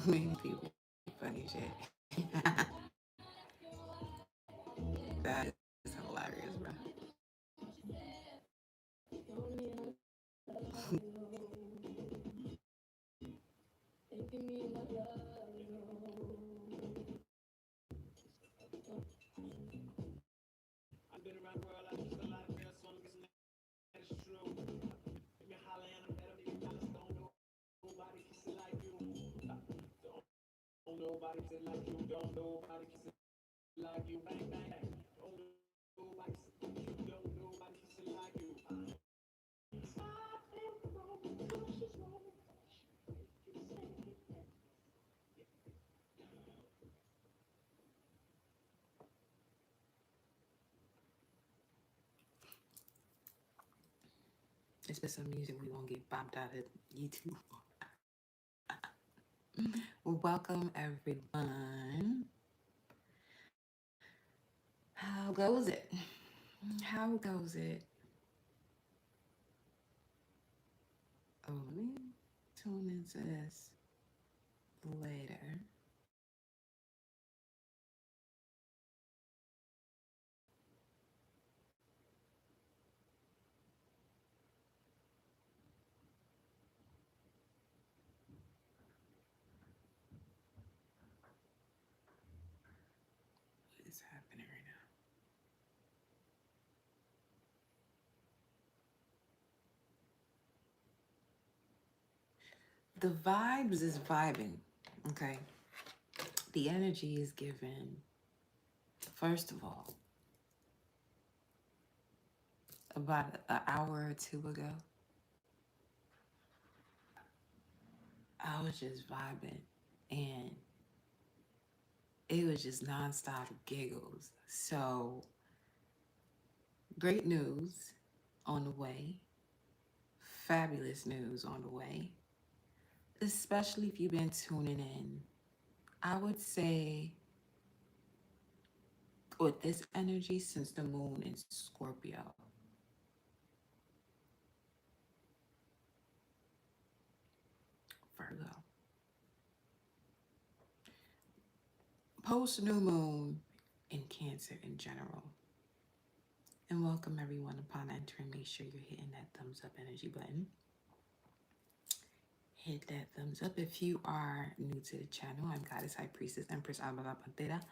Many people funny shit. That is hilarious, bro. It's just some music we won't get bombed out of YouTube. Well, welcome everyone. How goes it? How goes it? Oh, let me tune into this later. What is happening right now? The vibes is vibing, okay? The energy is given. First of all, about an hour or two ago, I was just vibing and it was just nonstop giggles. So, great news on the way, fabulous news on the way, especially if you've been tuning in. I would say with this energy, since the moon is Scorpio, Virgo, post new moon in Cancer in general. And welcome everyone upon entering. Make sure you're hitting that thumbs up energy button. Hit that thumbs up if you are new to the channel. I'm Goddess High Priestess Empress Alba Pantera.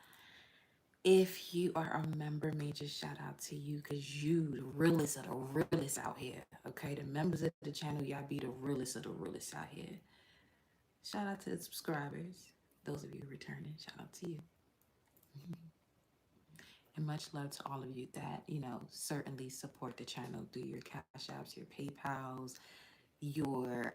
If you are a member, major shout out to you because you the realest of the realest out here. Okay, the members of the channel, y'all be the realest of the realest out here. Shout out to the subscribers. Those of you returning, shout out to you. And much love to all of you that, certainly support the channel through your Cash Apps, your PayPals, your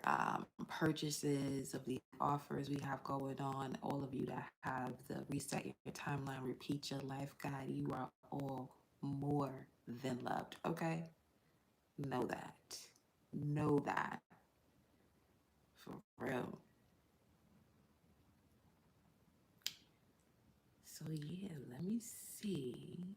purchases of the offers we have going on. All of you that have the Reset Your Timeline, Repeat Your Life Guide, you are all more than loved, okay? Know that. Know that. For real. So yeah, let me see.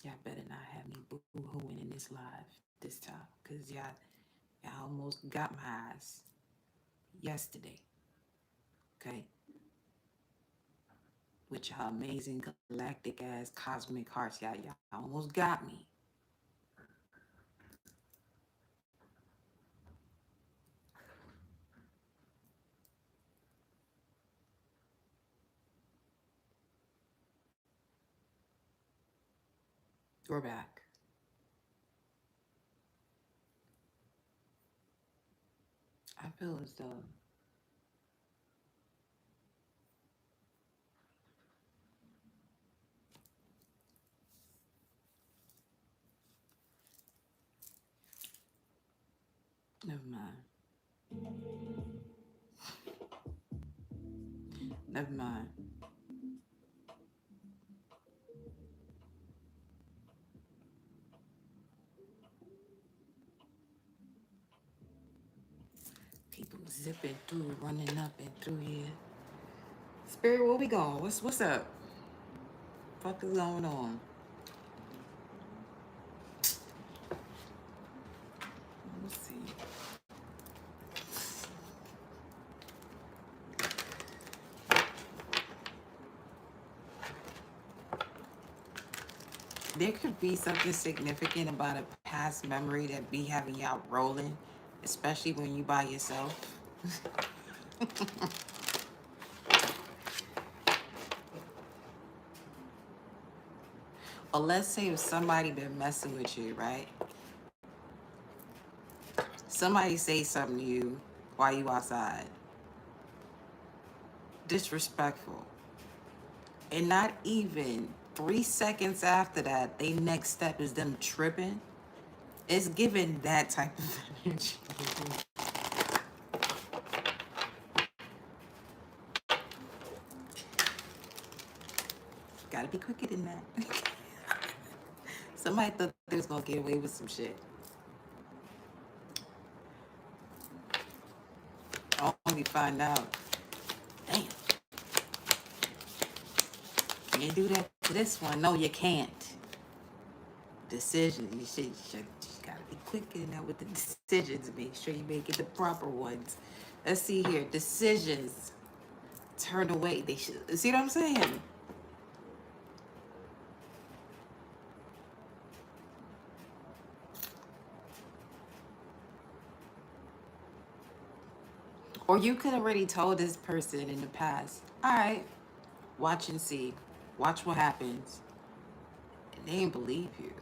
Y'all better not have me boo-hooing in this live this time, because y'all almost got my ass yesterday, okay? With y'all amazing galactic ass cosmic hearts, y'all almost got me. We're back. I feel as though, never mind. Never mind. People zipping through, running up and through here. Spirit, where we going? What's up? What is going on? Let's see. There could be something significant about a past memory that be having y'all rolling, especially when you by yourself. Or let's say if somebody been messing with you, right? Somebody say something to you while you outside. Disrespectful. And not even 3 seconds after that, they next step is them tripping. It's giving that type of energy. Gotta be quicker than that. Somebody thought they was gonna get away with some shit. Only find out. Damn. You can't do that to this one. No, you can't. Decisions. You gotta be quicker than that with the decisions. Make sure you make it the proper ones. Let's see here. Decisions. Turn away. They should. See what I'm saying? Or you could already told this person in the past, all right, watch and see. Watch what happens. And they didn't believe you.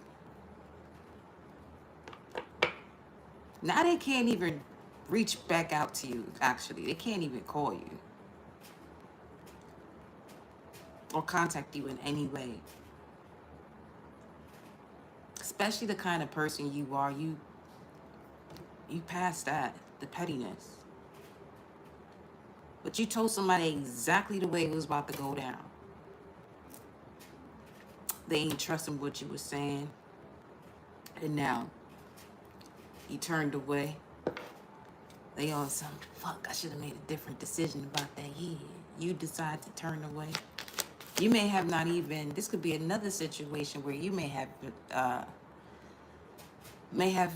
Now they can't even reach back out to you, actually. They can't even call you or contact you in any way. Especially the kind of person you are, you passed that, the pettiness. But you told somebody exactly the way it was about to go down. They ain't trusting what you were saying. And now, you turned away. They on some, fuck, I should have made a different decision about that. Yeah, you decide to turn away. You may have not even, this could be another situation where you may have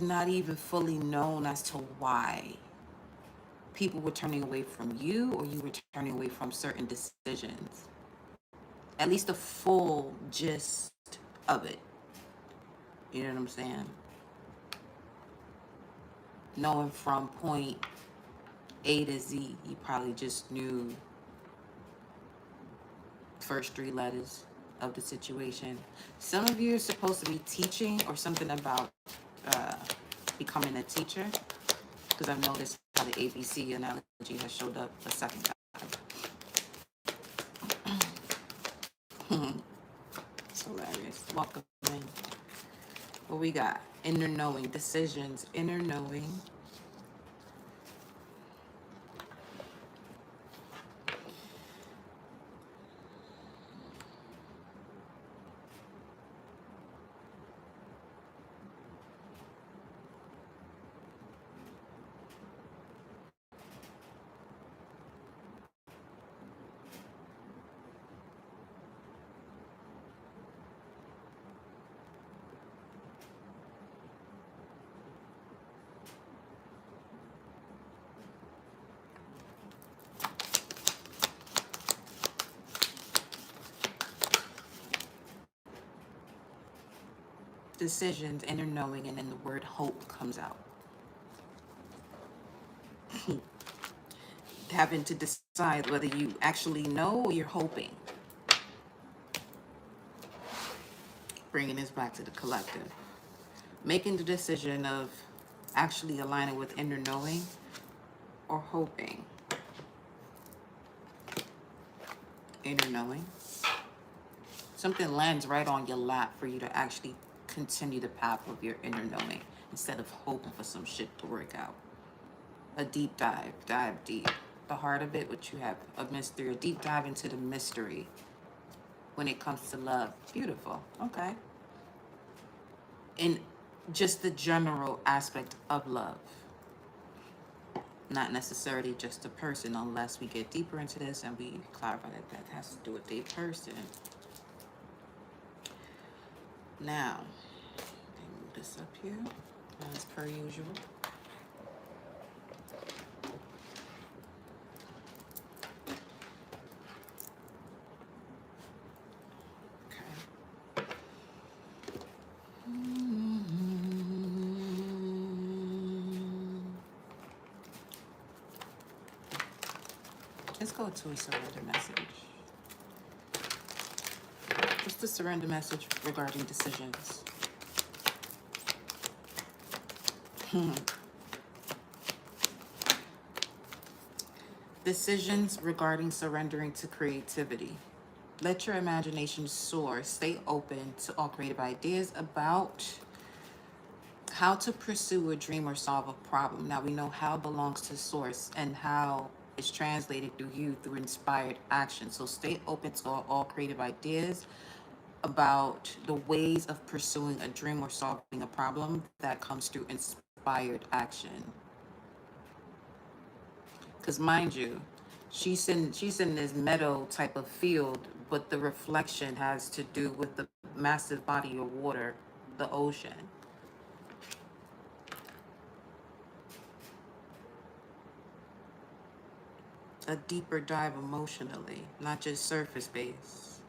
not even fully known as to why people were turning away from you or you were turning away from certain decisions. At least the full gist of it. You know what I'm saying? Knowing from point A to Z, you probably just knew first 3 letters of the situation. Some of you are supposed to be teaching or something about becoming a teacher, because I've noticed how the ABC analogy has showed up a second time. It's hilarious. Welcome in. What we got? Inner knowing, decisions, inner knowing. Decisions, inner knowing, and then the word hope comes out. Having to decide whether you actually know or you're hoping. bringing this back to the collective. Making the decision of actually aligning with inner knowing or hoping. Inner knowing. Something lands right on your lap for you to actually continue the path of your inner knowing instead of hoping for some shit to work out. A deep dive, dive deep. The heart of it, which you have a mystery, a deep dive into the mystery when it comes to love. Beautiful. Okay. In just the general aspect of love. Not necessarily just a person, unless we get deeper into this and we clarify that that has to do with a person. Now, let me move this up here, as per usual. Let's go to a surrender message. What's the surrender message regarding decisions? Decisions regarding surrendering to creativity. Let your imagination soar. Stay open to all creative ideas about how to pursue a dream or solve a problem. Now we know how belongs to source and how it's translated through you through inspired action. So stay open to all creative ideas about the ways of pursuing a dream or solving a problem that comes through inspired action. Because mind you, she's in this meadow type of field, but the reflection has to do with the massive body of water, the ocean. A deeper dive emotionally, not just surface base.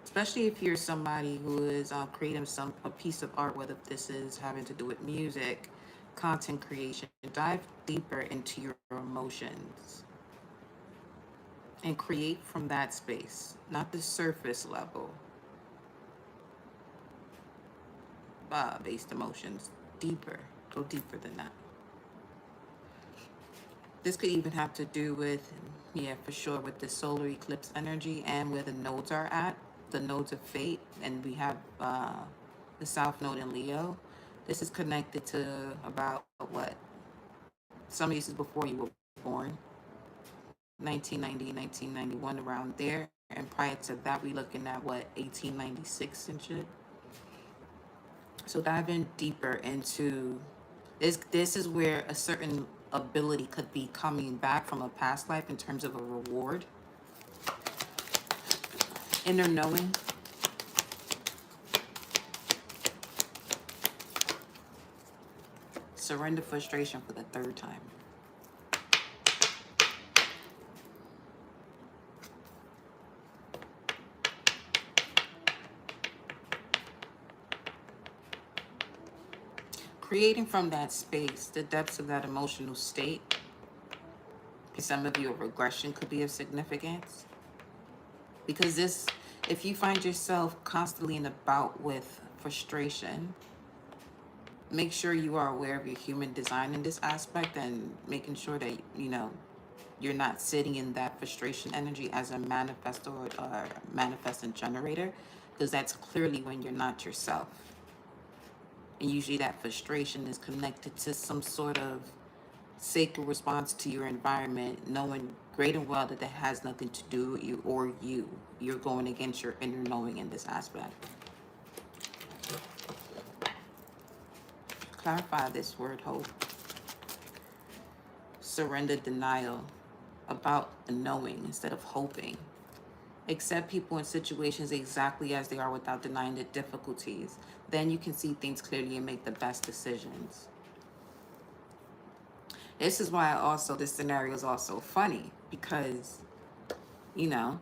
Especially if you're somebody who is creating a piece of art, whether this is having to do with music, content creation, dive deeper into your emotions and create from that space, not the surface level based emotions. Deeper, go deeper than that. This could even have to do with, yeah, for sure, with the solar eclipse energy and where the nodes are at, the nodes of fate, and we have the South Node in Leo. This is connected to about what? Some uses before you were born, 1990, 1991, around there. And prior to that, we looking at what, 1896 and shit. So dive in deeper into this. This is where a certain ability could be coming back from a past life in terms of a reward. Inner knowing. Surrender frustration for the third time. Creating from that space, the depths of that emotional state. Some of you, a regression could be of significance. Because this, if you find yourself constantly in a bout with frustration, make sure you are aware of your human design in this aspect and making sure that, you know, you're not sitting in that frustration energy as a manifestor or manifesting generator, because that's clearly when you're not yourself. And usually that frustration is connected to some sort of sacred response to your environment, knowing great and well that that has nothing to do with you or you. You're going against your inner knowing in this aspect. Clarify this word, hope. Surrender denial about the knowing instead of hoping. Accept people and situations exactly as they are without denying the difficulties. Then you can see things clearly and make the best decisions. This is why also this scenario is also funny, because, you know,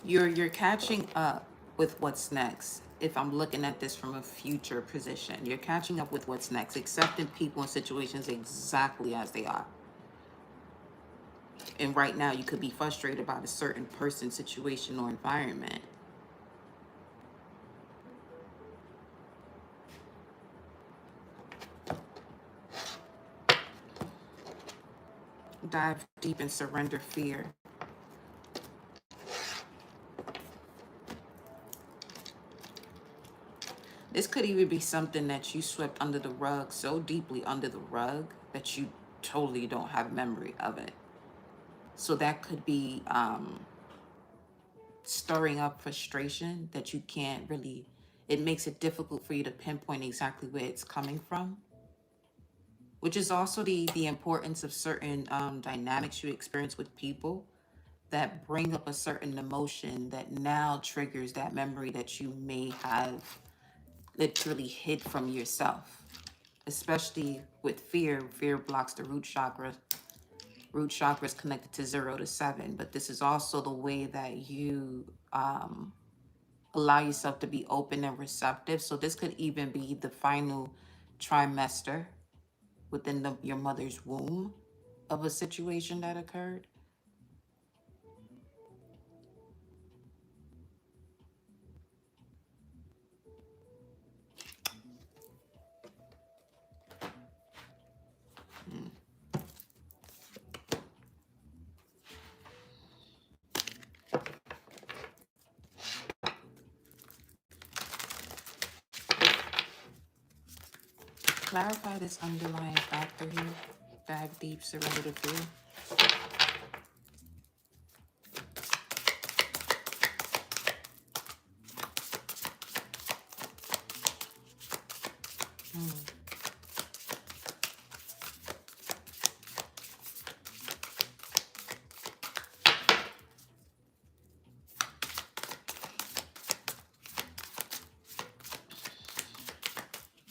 you're catching up with what's next. If I'm looking at this from a future position, you're catching up with what's next, accepting people and situations exactly as they are. And right now, you could be frustrated about a certain person, situation, or environment. Dive deep and surrender fear. This could even be something that you swept under the rug, so deeply under the rug that you totally don't have memory of it. So that could be stirring up frustration that you can't really, it makes it difficult for you to pinpoint exactly where it's coming from, which is also the importance of certain dynamics you experience with people that bring up a certain emotion that now triggers that memory that you may have literally hid from yourself. Especially with fear, fear blocks the root chakra. Root chakra is connected to 0 to 7, but this is also the way that you allow yourself to be open and receptive. So this could even be the final trimester within your mother's womb of a situation that occurred. Clarify this underlying factor here. Dive deep, surrender to fear.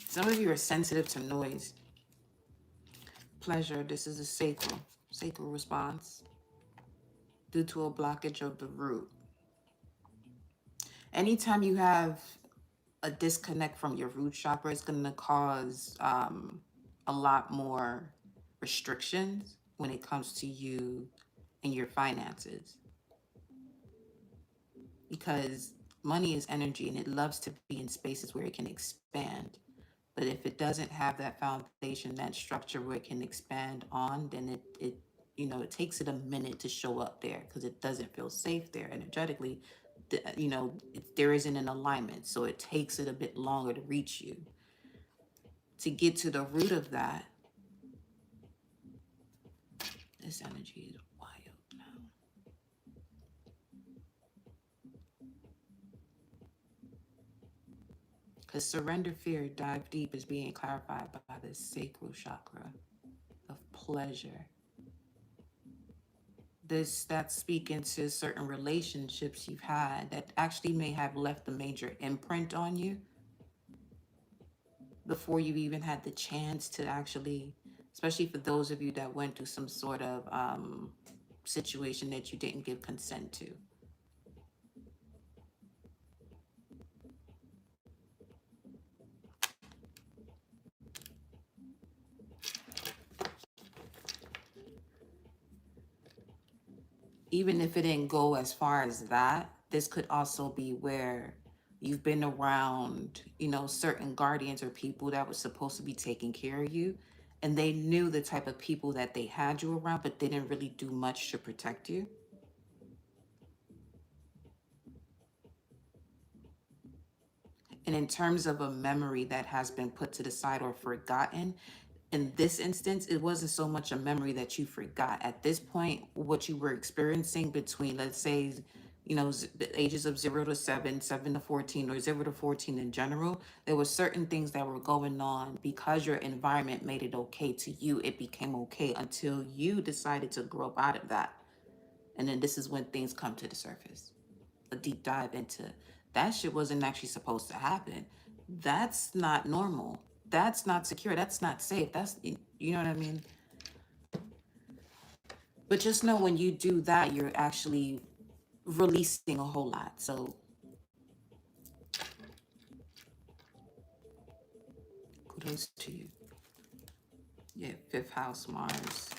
Some of you are sensitive to noise. Pleasure, this is a sacral response due to a blockage of the root. Anytime you have a disconnect from your root chakra, it's going to cause a lot more restrictions when it comes to you and your finances. Because money is energy and it loves to be in spaces where it can expand. But if it doesn't have that foundation, that structure where it can expand on, then it takes it a minute to show up there because it doesn't feel safe there energetically. There isn't an alignment. So it takes it a bit longer to reach you. To get to the root of that, this energy is wild now. Because surrender, fear, dive deep is being clarified by the sacral chakra of pleasure. That's speaking to certain relationships you've had that actually may have left a major imprint on you before you even had the chance to actually, especially for those of you that went through some sort of situation that you didn't give consent to. Even if it didn't go as far as that, this could also be where you've been around, certain guardians or people that were supposed to be taking care of you. And they knew the type of people that they had you around, but they didn't really do much to protect you. And in terms of a memory that has been put to the side or forgotten, in this instance, it wasn't so much a memory that you forgot. At this point, what you were experiencing between, let's say, the ages of 0 to 7, 7 to 14, or 0 to 14 in general, there were certain things that were going on because your environment made it okay to you. It became okay until you decided to grow up out of that. And then this is when things come to the surface. A deep dive into that shit wasn't actually supposed to happen. That's not normal. That's not secure. That's not safe. You know what I mean? But just know when you do that, you're actually releasing a whole lot. So kudos to you. Yeah, fifth house Mars.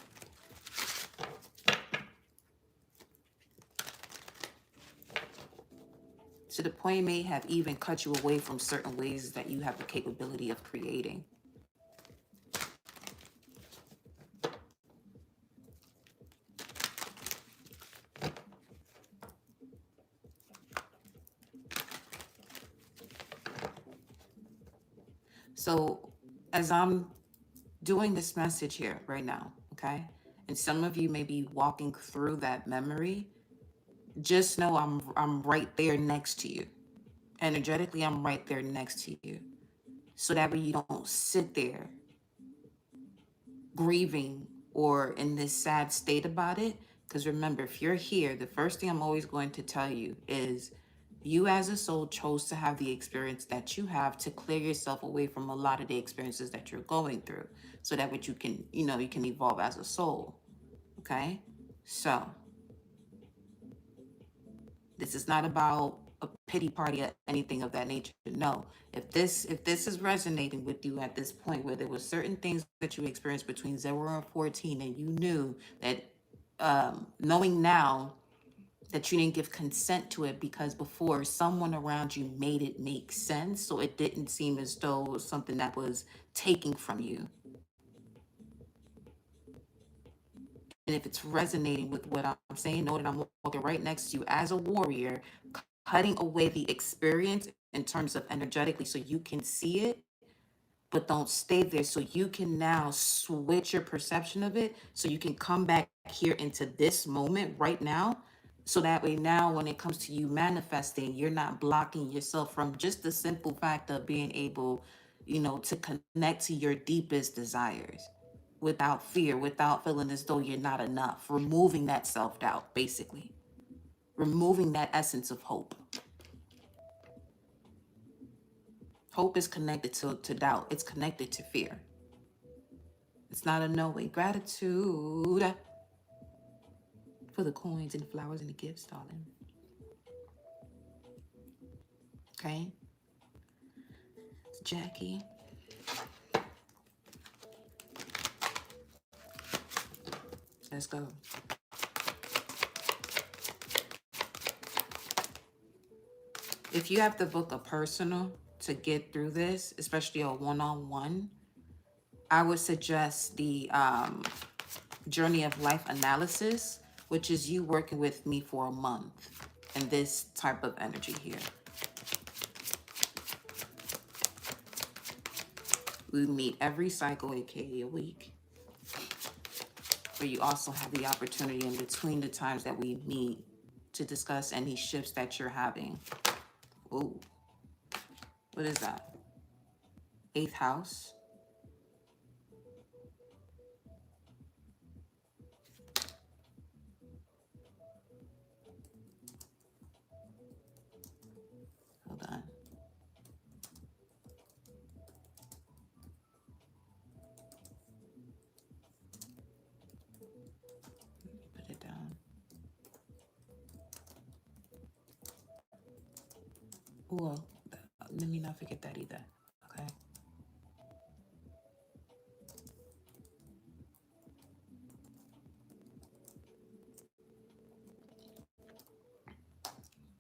To the point it may have even cut you away from certain ways that you have the capability of creating. So as I'm doing this message here right now, okay, and some of you may be walking through that memory, just know I'm right there next to you. Energetically, I'm right there next to you. So that way you don't sit there grieving or in this sad state about it. Because remember, if you're here, the first thing I'm always going to tell you is you as a soul chose to have the experience that you have to clear yourself away from a lot of the experiences that you're going through. So that way you can, you can evolve as a soul. Okay? So this is not about a pity party or anything of that nature. No. If this is resonating with you at this point where there were certain things that you experienced between 0 and 14 and you knew that knowing now that you didn't give consent to it because before someone around you made it make sense, so it didn't seem as though it was something that was taking from you. And if it's resonating with what I'm saying, know that I'm walking right next to you as a warrior, cutting away the experience in terms of energetically so you can see it, but don't stay there. So you can now switch your perception of it so you can come back here into this moment right now. So that way, now when it comes to you manifesting, you're not blocking yourself from just the simple fact of being able, to connect to your deepest desires without fear, without feeling as though you're not enough, removing that self doubt, basically, removing that essence of hope. Hope is connected to doubt, it's connected to fear. It's not a no way. Gratitude for the coins and the flowers and the gifts, darling. Okay? It's Jackie. Let's go. If you have to book a personal to get through this, especially a one-on-one, I would suggest the Journey of Life analysis, which is you working with me for a month in this type of energy here. We meet every cycle, aka a week, where you also have the opportunity in between the times that we meet to discuss any shifts that you're having. Ooh, what is that? 8th house. Hold on. Put it down. Ooh, let me not forget that either. Okay.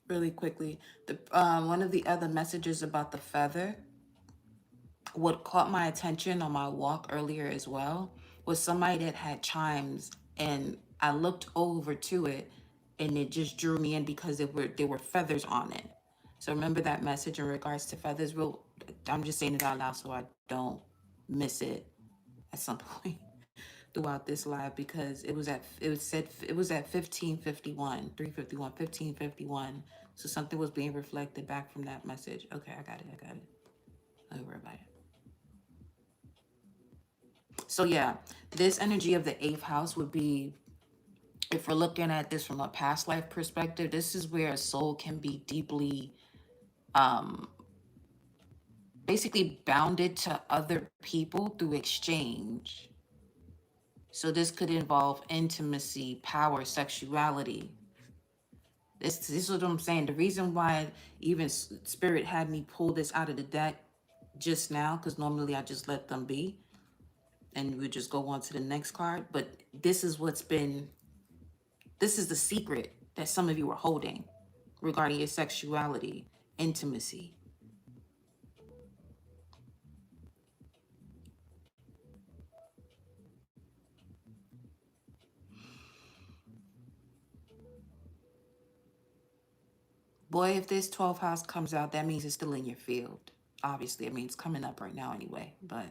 Really quickly, the one of the other messages about the feather, what caught my attention on my walk earlier as well was somebody that had chimes, and I looked over to it and it just drew me in because there were feathers on it. So remember that message in regards to feathers. I'm just saying it out loud so I don't miss it at some point throughout this live, because it was at 1551, 351, 1551. So something was being reflected back from that message. Okay, I got it. Don't worry about it. So yeah, this energy of the 8th house would be, if we're looking at this from a past life perspective, this is where a soul can be deeply basically bounded to other people through exchange. So this could involve intimacy, power, sexuality. This is what I'm saying. The reason why even Spirit had me pull this out of the deck just now, because normally I just let them be and we just go on to the next card. But this is the secret that some of you are holding. regarding your sexuality, intimacy. Boy, if this 12th house comes out, that means it's still in your field. Obviously, I mean, it's coming up right now anyway, but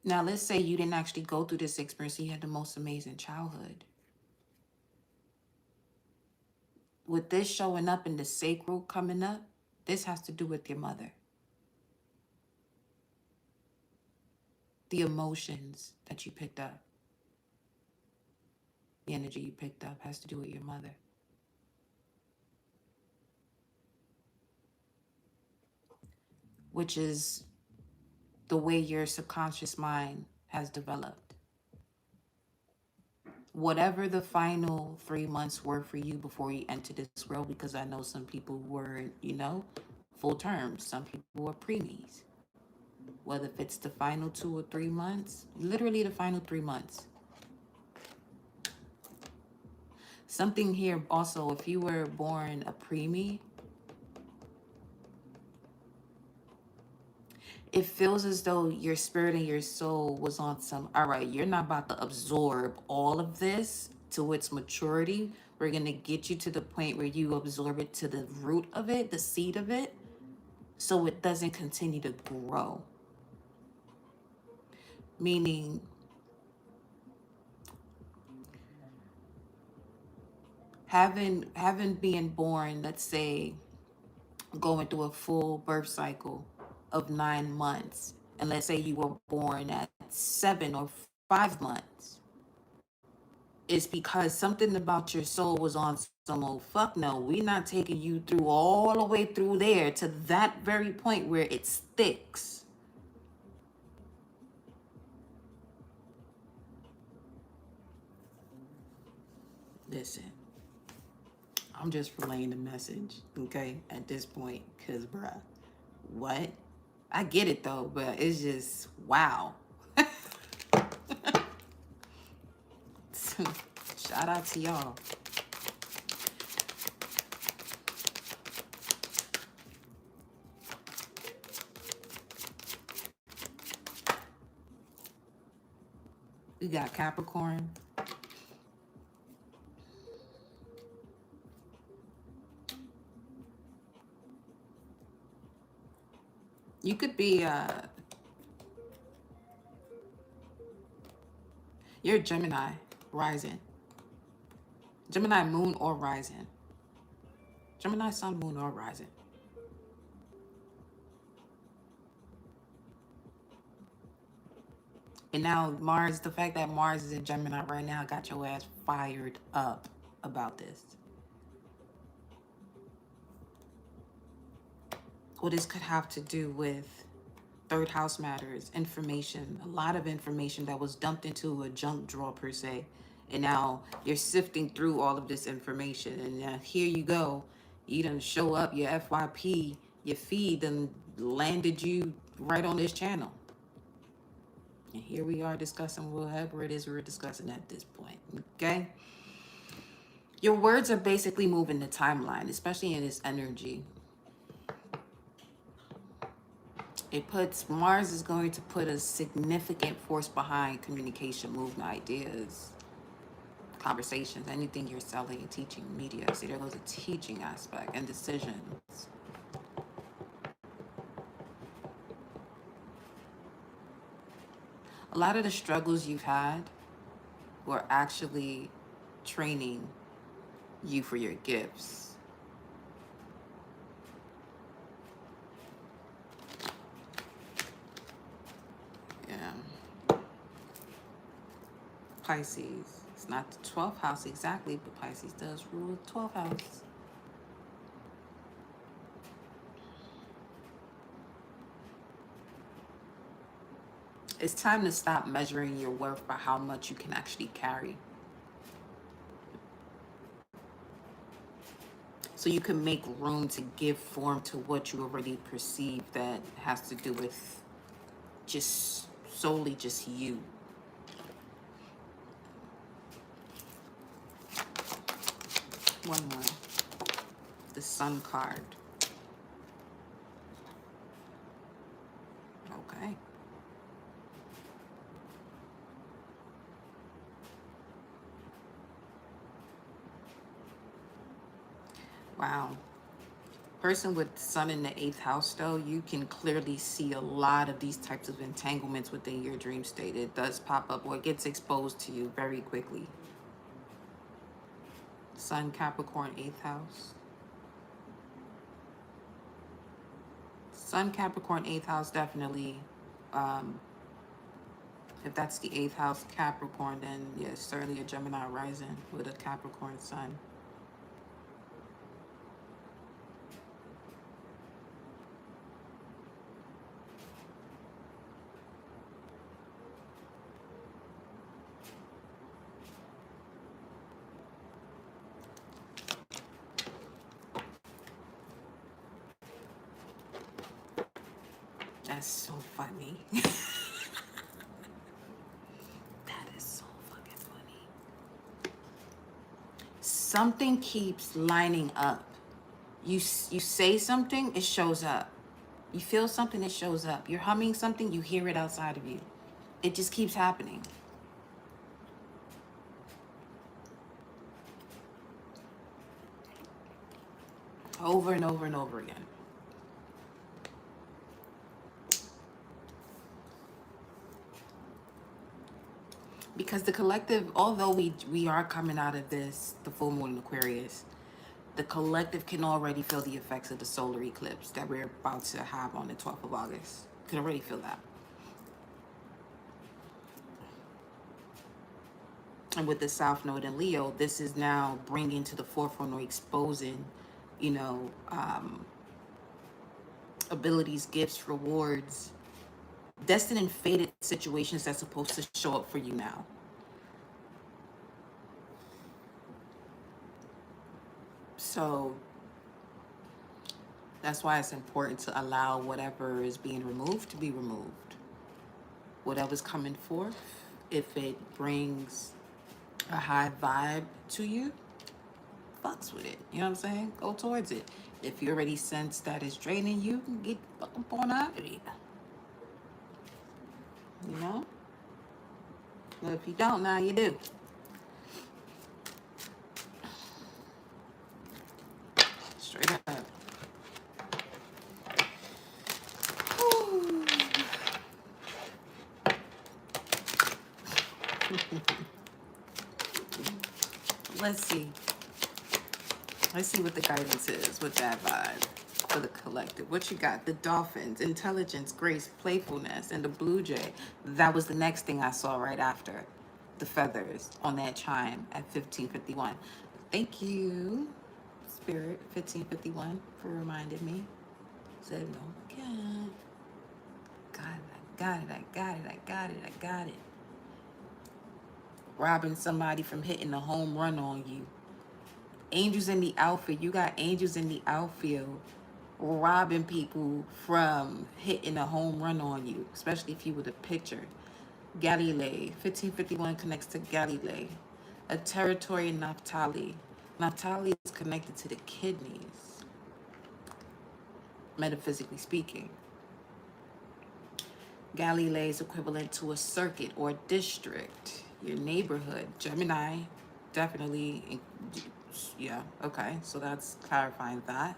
now let's say you didn't actually go through this experience. You had the most amazing childhood. With this showing up in the sacral coming up, this has to do with your mother. The emotions that you picked up, the energy you picked up has to do with your mother. Which is the way your subconscious mind has developed. Whatever the final 3 months were for you before you entered this world, because I know some people were, full terms, some people were preemies. Whether if it's the final 2 or 3 months, literally the final 3 months. Something here also, if you were born a preemie, it feels as though your spirit and your soul was on some, all right, you're not about to absorb all of this to its maturity. We're going to get you to the point where you absorb it to the root of it, the seed of it, so it doesn't continue to grow. Meaning, having being born, let's say, going through a full birth cycle of 9 months, and let's say you were born at 7 or 5 months, it's because something about your soul was on some old fuck no, we're not taking you through all the way through there to that very point where it sticks. Listen, I'm just relaying the message, okay, at this point, because, bruh, what? I get it, though, but it's just, wow. Shout out to y'all. We got Capricorn. You could be, you're Gemini rising. Gemini moon or rising. Gemini sun, moon, or rising. And now Mars, the fact that Mars is in Gemini right now got your ass fired up about this. Well, this could have to do with third house matters, information, a lot of information that was dumped into a junk drawer per se. And now you're sifting through all of this information. And now here you go. You done show up, your FYP, your feed done landed you right on this channel. And here we are discussing whatever it is we're discussing at this point, okay? Your words are basically moving the timeline, especially in this energy. It puts, Mars is going to put a significant force behind communication, movement, ideas, conversations, anything you're selling and teaching, media. See, there goes a teaching aspect and decisions. A lot of the struggles you've had were actually training you for your gifts. Yeah. Pisces. It's not the 12th house exactly, but Pisces does rule the 12th house. It's time to stop measuring your worth by how much you can actually carry. So you can make room to give form to what you already perceive that has to do with just solely just you. One more. The Sun card. Okay. Wow. Person with Sun in the 8th house, though, you can clearly see a lot of these types of entanglements within your dream state. It does pop up or it gets exposed to you very quickly. Sun, Capricorn, 8th house. Sun, Capricorn, 8th house, definitely. If that's the 8th house Capricorn, then yes, certainly a Gemini rising with a Capricorn Sun. That's so funny. That is so fucking funny. Something keeps lining up. You say something, it shows up. You feel something, it shows up. You're humming something, you hear it outside of you. It just keeps happening. Over and over and over again. Because the collective, although we are coming out of this, the full moon in Aquarius, the collective can already feel the effects of the solar eclipse that we're about to have on the 12th of August. Can already feel that. And with the South Node in Leo, this is now bringing to the forefront or exposing, you know, abilities, gifts, rewards, destined and fated situations that's supposed to show up for you now. So that's why it's important to allow whatever is being removed to be removed. Whatever's coming forth, if it brings a high vibe to you, fucks with it. You know what I'm saying? Go towards it. If you already sense that it's draining you, get fucking on out of it. You know? Well, if you don't, now you do. Straight up. Let's see. Let's see what the guidance is with that vibe for the collective. What you got? The dolphins, intelligence, grace, playfulness, and the blue jay. That was the next thing I saw right after the feathers on that chime at 1551. Thank you, Spirit 1551, for reminding me. Said, no, got it, I got it, I got it, I got it. Robbing somebody from hitting a home run on you. Angels in the outfield. You got angels in the outfield robbing people from hitting a home run on you, especially if you were the pitcher. Galilee, 1551 connects to Galilee, a territory in Naphtali. Naphtali is connected to the kidneys, metaphysically speaking. Galilee is equivalent to a circuit or district, your neighborhood. Gemini, definitely, yeah, okay, so that's clarifying that.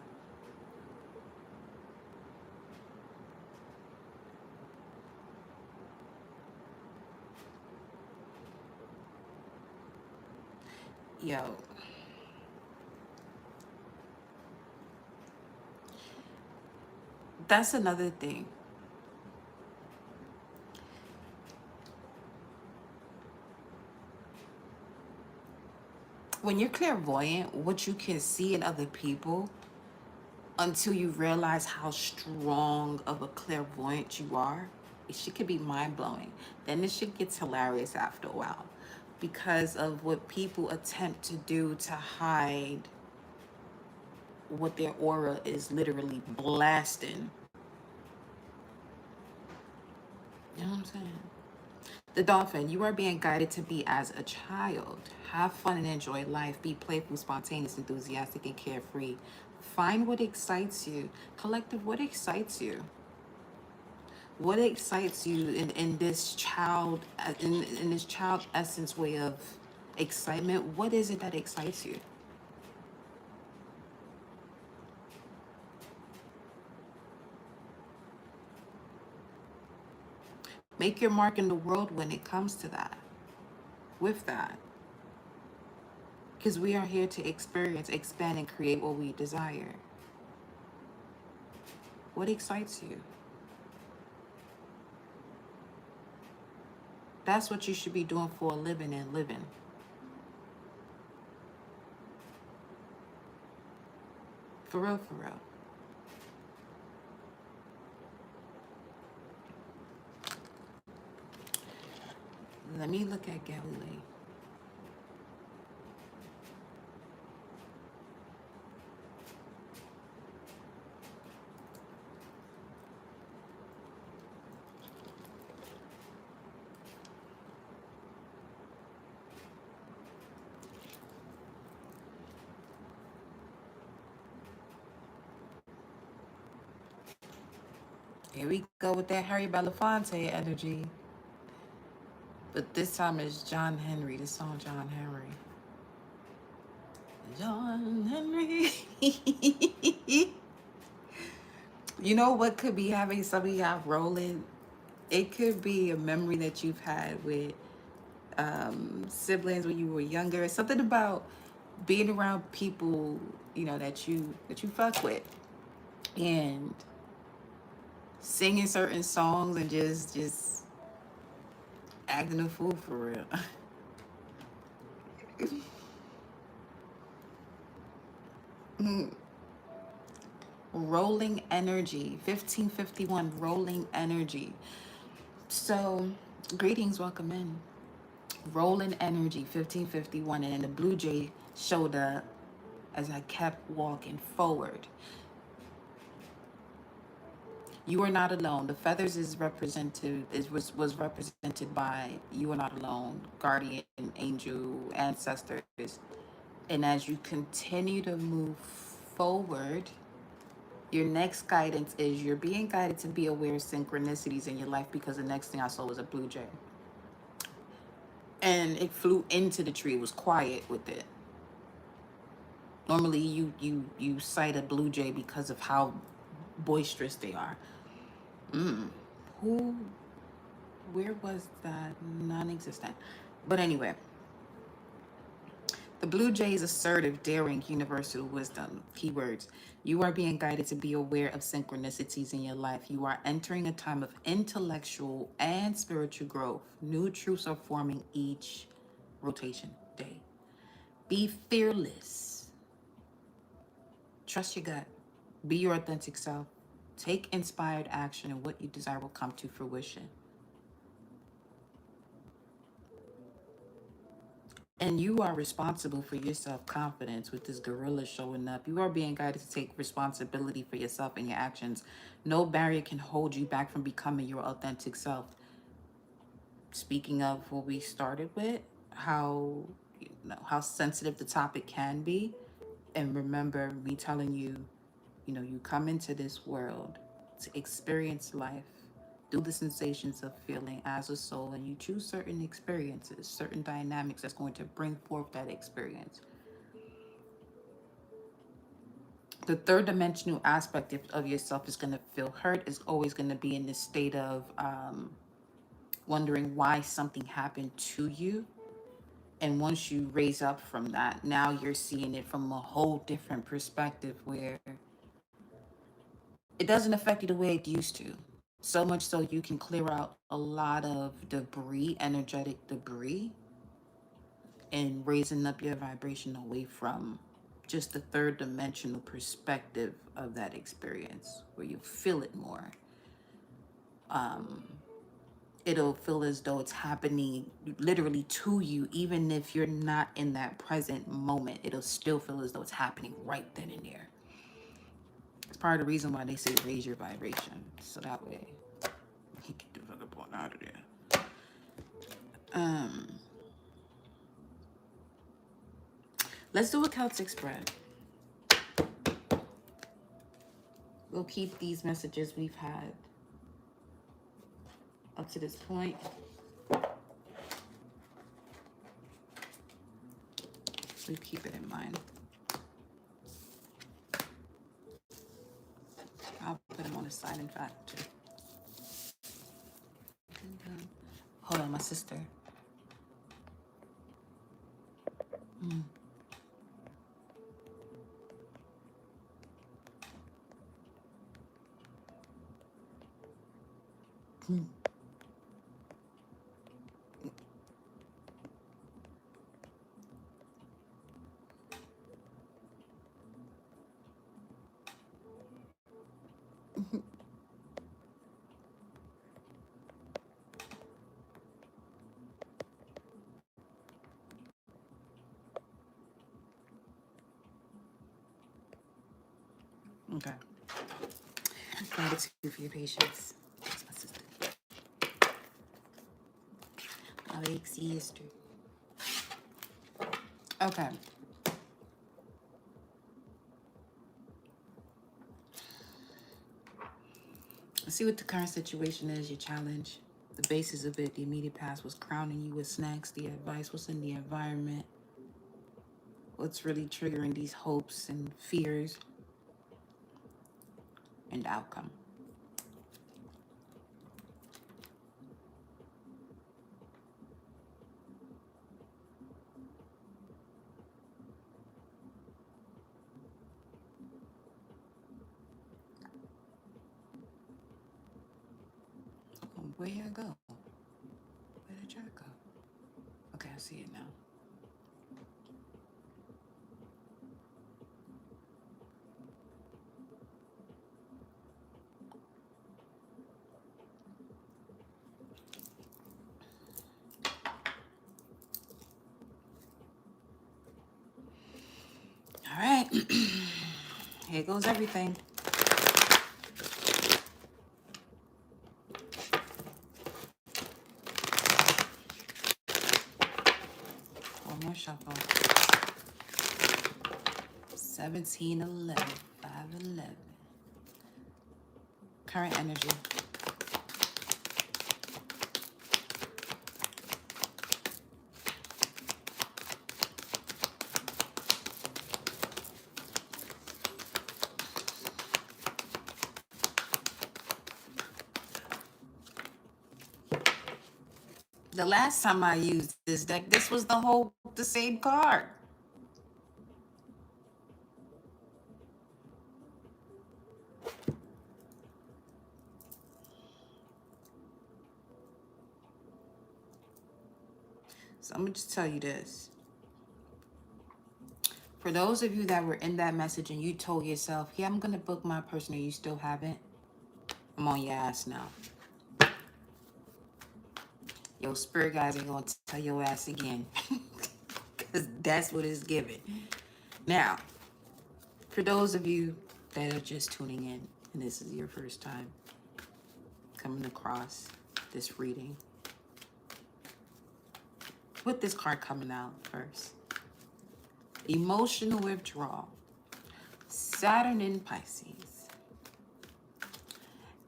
Yo, that's another thing. When you're clairvoyant, what you can see in other people, until you realize how strong of a clairvoyant you are, it shit could be mind-blowing. Then this shit gets hilarious after a while because of what people attempt to do to hide what their aura is literally blasting. You know what I'm saying? The dolphin, you are being guided to be as a child. Have fun and enjoy life. Be playful, spontaneous, enthusiastic, and carefree. Find what excites you. Collective, what excites you? What excites you in this child, in this child essence way of excitement? What is it that excites you? Make your mark in the world when it comes to that, with that. Because we are here to experience, expand, and create what we desire. What excites you? That's what you should be doing for a living and living. For real, for real. Let me look at Galilee. Here we go with that Harry Belafonte energy. But this time it's John Henry, the song John Henry. John Henry. You know what could be having some of y'all rolling? It could be a memory that you've had with siblings when you were younger. Something about being around people, you know, that you fuck with, and singing certain songs and just acting a fool for real. Rolling energy, 1551, rolling energy. So, greetings, welcome in. Rolling energy, 1551, and then the blue jay showed up as I kept walking forward. You are not alone. The feathers is represented was represented by you are not alone, guardian, angel, ancestors. And as you continue to move forward, your next guidance is you're being guided to be aware of synchronicities in your life, because the next thing I saw was a blue jay. And it flew into the tree. It was quiet with it. Normally you sight a blue jay because of how boisterous they are. Who Where was that? Non-existent. But anyway, the blue jay is assertive, daring, universal wisdom. Keywords. You are being guided to be aware of synchronicities in your life. You are entering a time of intellectual and spiritual growth. New truths are forming each rotation day. Be fearless. Trust your gut. Be your authentic self. Take inspired action, and what you desire will come to fruition. And you are responsible for your self-confidence with this gorilla showing up. You are being guided to take responsibility for yourself and your actions. No barrier can hold you back from becoming your authentic self. Speaking of what we started with, how sensitive the topic can be. And remember me telling you, you come into this world to experience life through the sensations of feeling as a soul, and you choose certain experiences, certain dynamics that's going to bring forth that experience. The third dimensional aspect of yourself is going to feel hurt, is always going to be in this state of wondering why something happened to you. And once you raise up from that, now you're seeing it from a whole different perspective, where it doesn't affect you the way it used to. So much so you can clear out a lot of debris, energetic debris, and raising up your vibration away from just the third dimensional perspective of that experience, where you feel it more. It'll feel as though it's happening literally to you, even if you're not in that present moment. It'll still feel as though it's happening right then and there. It's part of the reason why they say raise your vibration. So that way you get the fuck up on out of there. Let's do a Celtic spread. We'll keep these messages we've had up to this point. We keep it in mind. I'll put them on the side, in fact. Hold on, my sister. Okay. Gratitude for your patience. That's my sister. My big sister. Okay. Let's see what the current situation is, your challenge. The basis of it, the immediate past was crowning you with snacks. The advice was in the environment. What's really triggering these hopes and fears and the outcome. Where did I go? Where did I go? Okay, I see it now. All right. Here goes everything. One more shuffle. 17, 11, 5, 11. Current energy. The last time I used this deck, this was the same card. So I'm gonna just tell you this. For those of you that were in that message and you told yourself, yeah, I'm gonna book my person and you still haven't, I'm on your ass now. Yo, spirit guys ain't gonna tell your ass again. Because that's what it's giving. Now, for those of you that are just tuning in and this is your first time coming across this reading, with this card coming out first. Emotional withdrawal. Saturn in Pisces.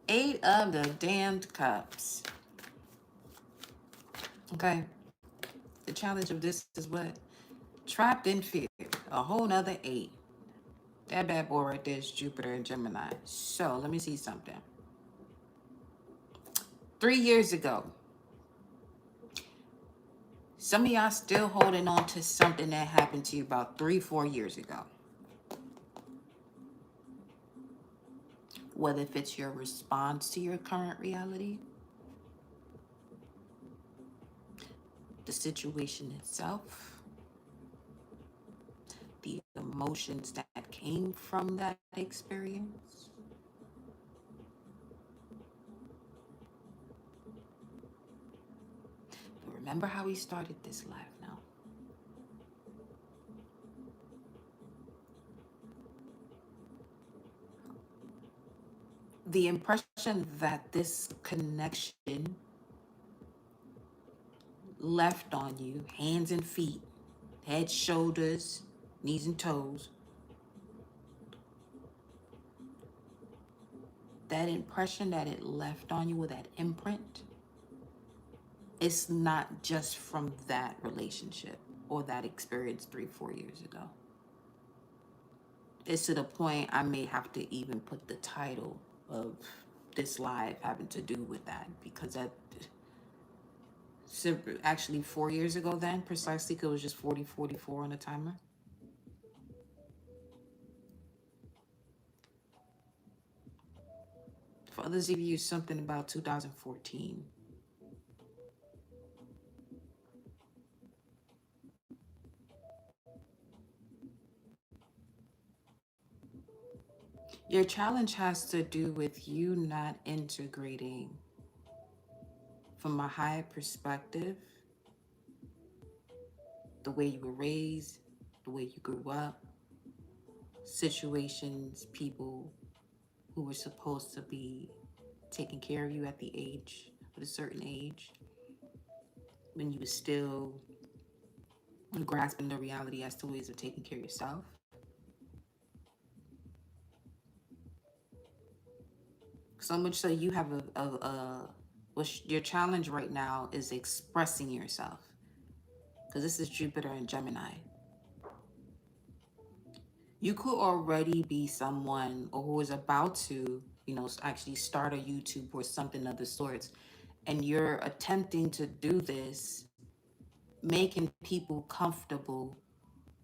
8 of the damned cups. Okay. The challenge of this is what? Trapped in fear. A whole nother 8. That bad boy right there is Jupiter and Gemini. So let me see something. 3 years ago, some of y'all still holding on to something that happened to you about 3-4 years ago. Whether if it's your response to your current reality, the situation itself, the emotions that came from that experience. But remember how we started this life now. the impression that this connection left on you, hands and feet, head, shoulders, knees and toes, that impression that it left on you with that imprint, it's not just from that relationship or that experience 3-4 years ago. It's to the point I may have to even put the title of this live having to do with that, because that actually 4 years ago then, precisely, because it was just 4044 on the timer. For others of you, something about 2014. Your challenge has to do with you not integrating from a higher perspective the way you were raised, the way you grew up, situations, people who were supposed to be taking care of you at the age, at a certain age, when you were still grasping the reality as to ways of taking care of yourself. So much so you have your challenge right now is expressing yourself, because this is Jupiter and Gemini. You could already be someone or who is about to, actually start a YouTube or something of the sorts, and you're attempting to do this, making people comfortable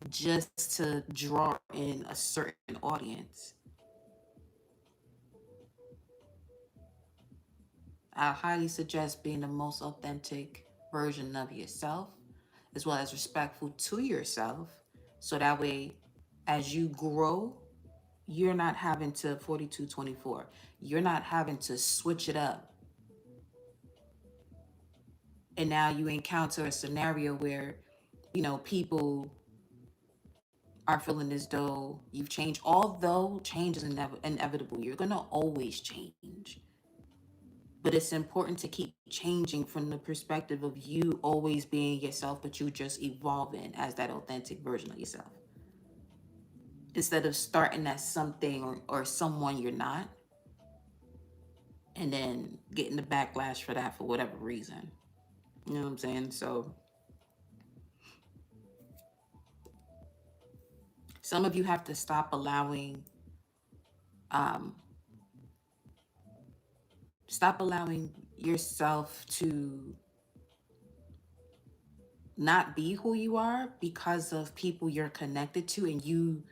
just to draw in a certain audience. I highly suggest being the most authentic version of yourself, as well as respectful to yourself, so that way, as you grow, you're not having to 4224. You're not having to switch it up. And now you encounter a scenario where, people are feeling as though you've changed. Although change is inevitable, you're going to always change. But it's important to keep changing from the perspective of you always being yourself, but you just evolving as that authentic version of yourself. Instead of starting as something or someone you're not, and then getting the backlash for that for whatever reason. You know what I'm saying? So some of you have to um, stop allowing yourself to not be who you are because of people you're connected to, and you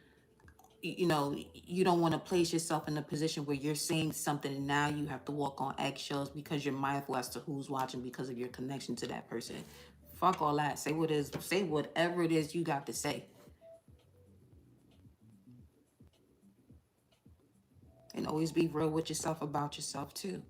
don't want to place yourself in a position where you're saying something and now you have to walk on eggshells because you're mindful as to who's watching because of your connection to that person. Fuck all that. Say whatever it is you got to say. And always be real with yourself about yourself too.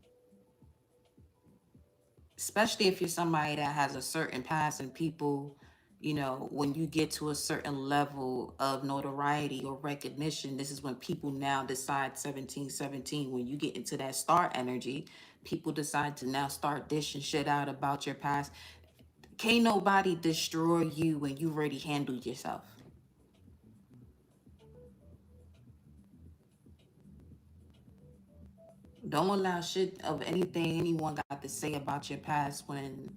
Especially if you're somebody that has a certain past, and people, when you get to a certain level of notoriety or recognition, this is when people now decide 1717, when you get into that star energy, people decide to now start dishing shit out about your past. Can't nobody destroy you when you already handled yourself. Don't allow shit of anything anyone got to say about your past when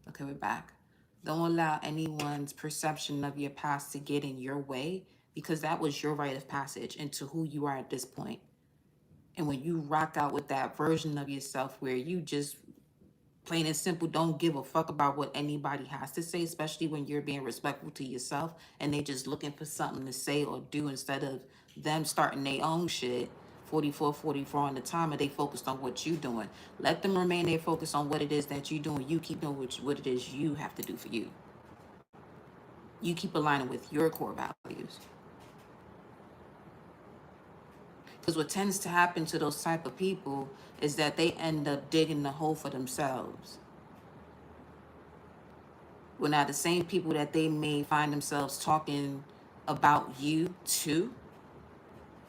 okay, we're back. Don't allow anyone's perception of your past to get in your way, because that was your rite of passage into who you are at this point. And when you rock out with that version of yourself where you just plain and simple don't give a fuck about what anybody has to say, especially when you're being respectful to yourself and they just looking for something to say or do instead of them starting their own shit. 44 on the timer, they focused on what you doing. Let them remain there focused on what it is that you doing. You keep doing what it is you have to do for you. You keep aligning with your core values. Because what tends to happen to those type of people is that they end up digging the hole for themselves. When now the same people that they may find themselves talking about you too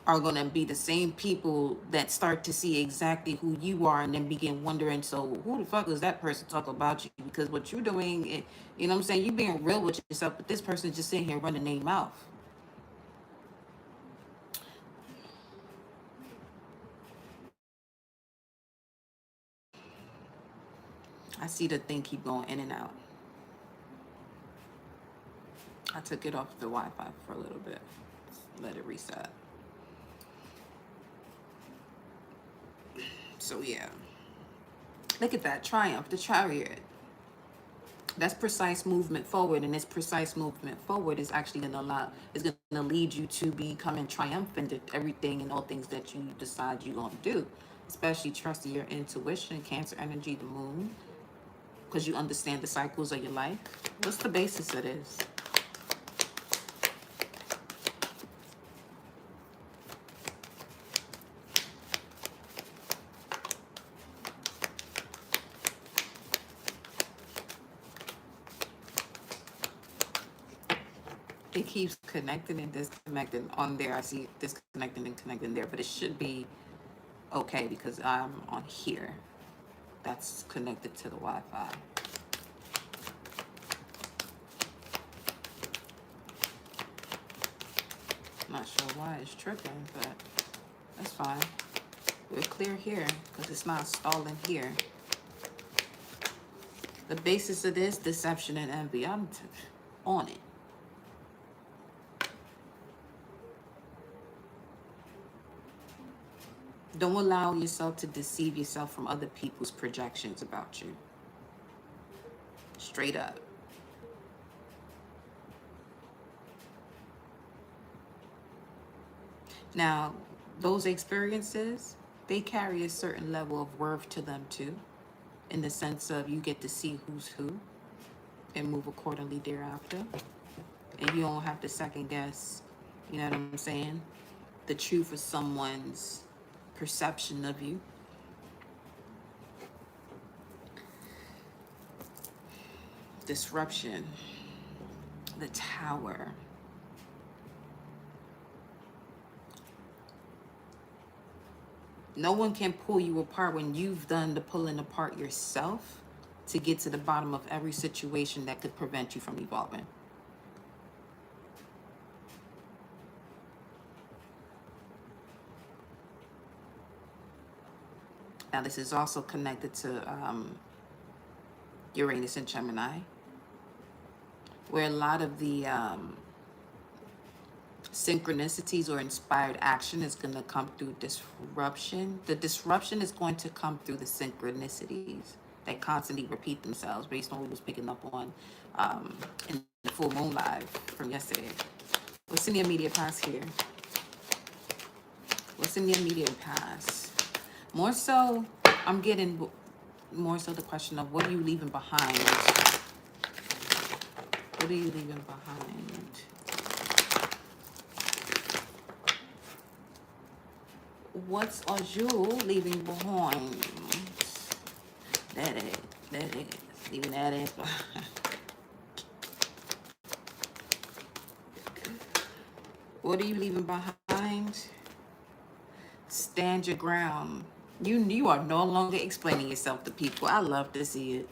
are going to be the same people that start to see exactly who you are and then begin wondering, so who the fuck is that person talking about you? Because what you're doing, you know what I'm saying, you being real with yourself, but this person is just sitting here running their mouth. I see the thing keep going in and out. I took it off the Wi-Fi for a little bit. Let it reset. So yeah. Look at that. Triumph, the chariot. That's precise movement forward, and this precise movement forward is actually going to lead you to becoming triumphant at everything and all things that you decide you're going to do. Especially trusting your intuition, Cancer energy, the moon, because you understand the cycles of your life. What's the basis of this? It keeps connecting and disconnecting on there. I see disconnecting and connecting there, but it should be okay because I'm on here. That's connected to the Wi-Fi. Not sure why it's tripping, but that's fine. We're clear here because it's not stalling here. The basis of this, deception and envy. I'm on it. Don't allow yourself to deceive yourself from other people's projections about you. Straight up. Now, those experiences, they carry a certain level of worth to them too, in the sense of you get to see who's who and move accordingly thereafter. And you don't have to second guess, you know what I'm saying, the truth of someone's perception of you. Disruption, the Tower. No one can pull you apart when you've done the pulling apart yourself to get to the bottom of every situation that could prevent you from evolving. Now, this is also connected to Uranus and Gemini, where a lot of the synchronicities or inspired action is going to come through disruption. The disruption is going to come through the synchronicities that constantly repeat themselves based on what we was picking up on in the full moon live from yesterday. What's in your immediate past here? What's in your immediate past? More so, I'm getting more so the question of what are you leaving behind? What are you leaving behind? What are you leaving behind? That is, leaving that ass behind. What are you leaving behind? Stand your ground. You are no longer explaining yourself to people. I love to see it.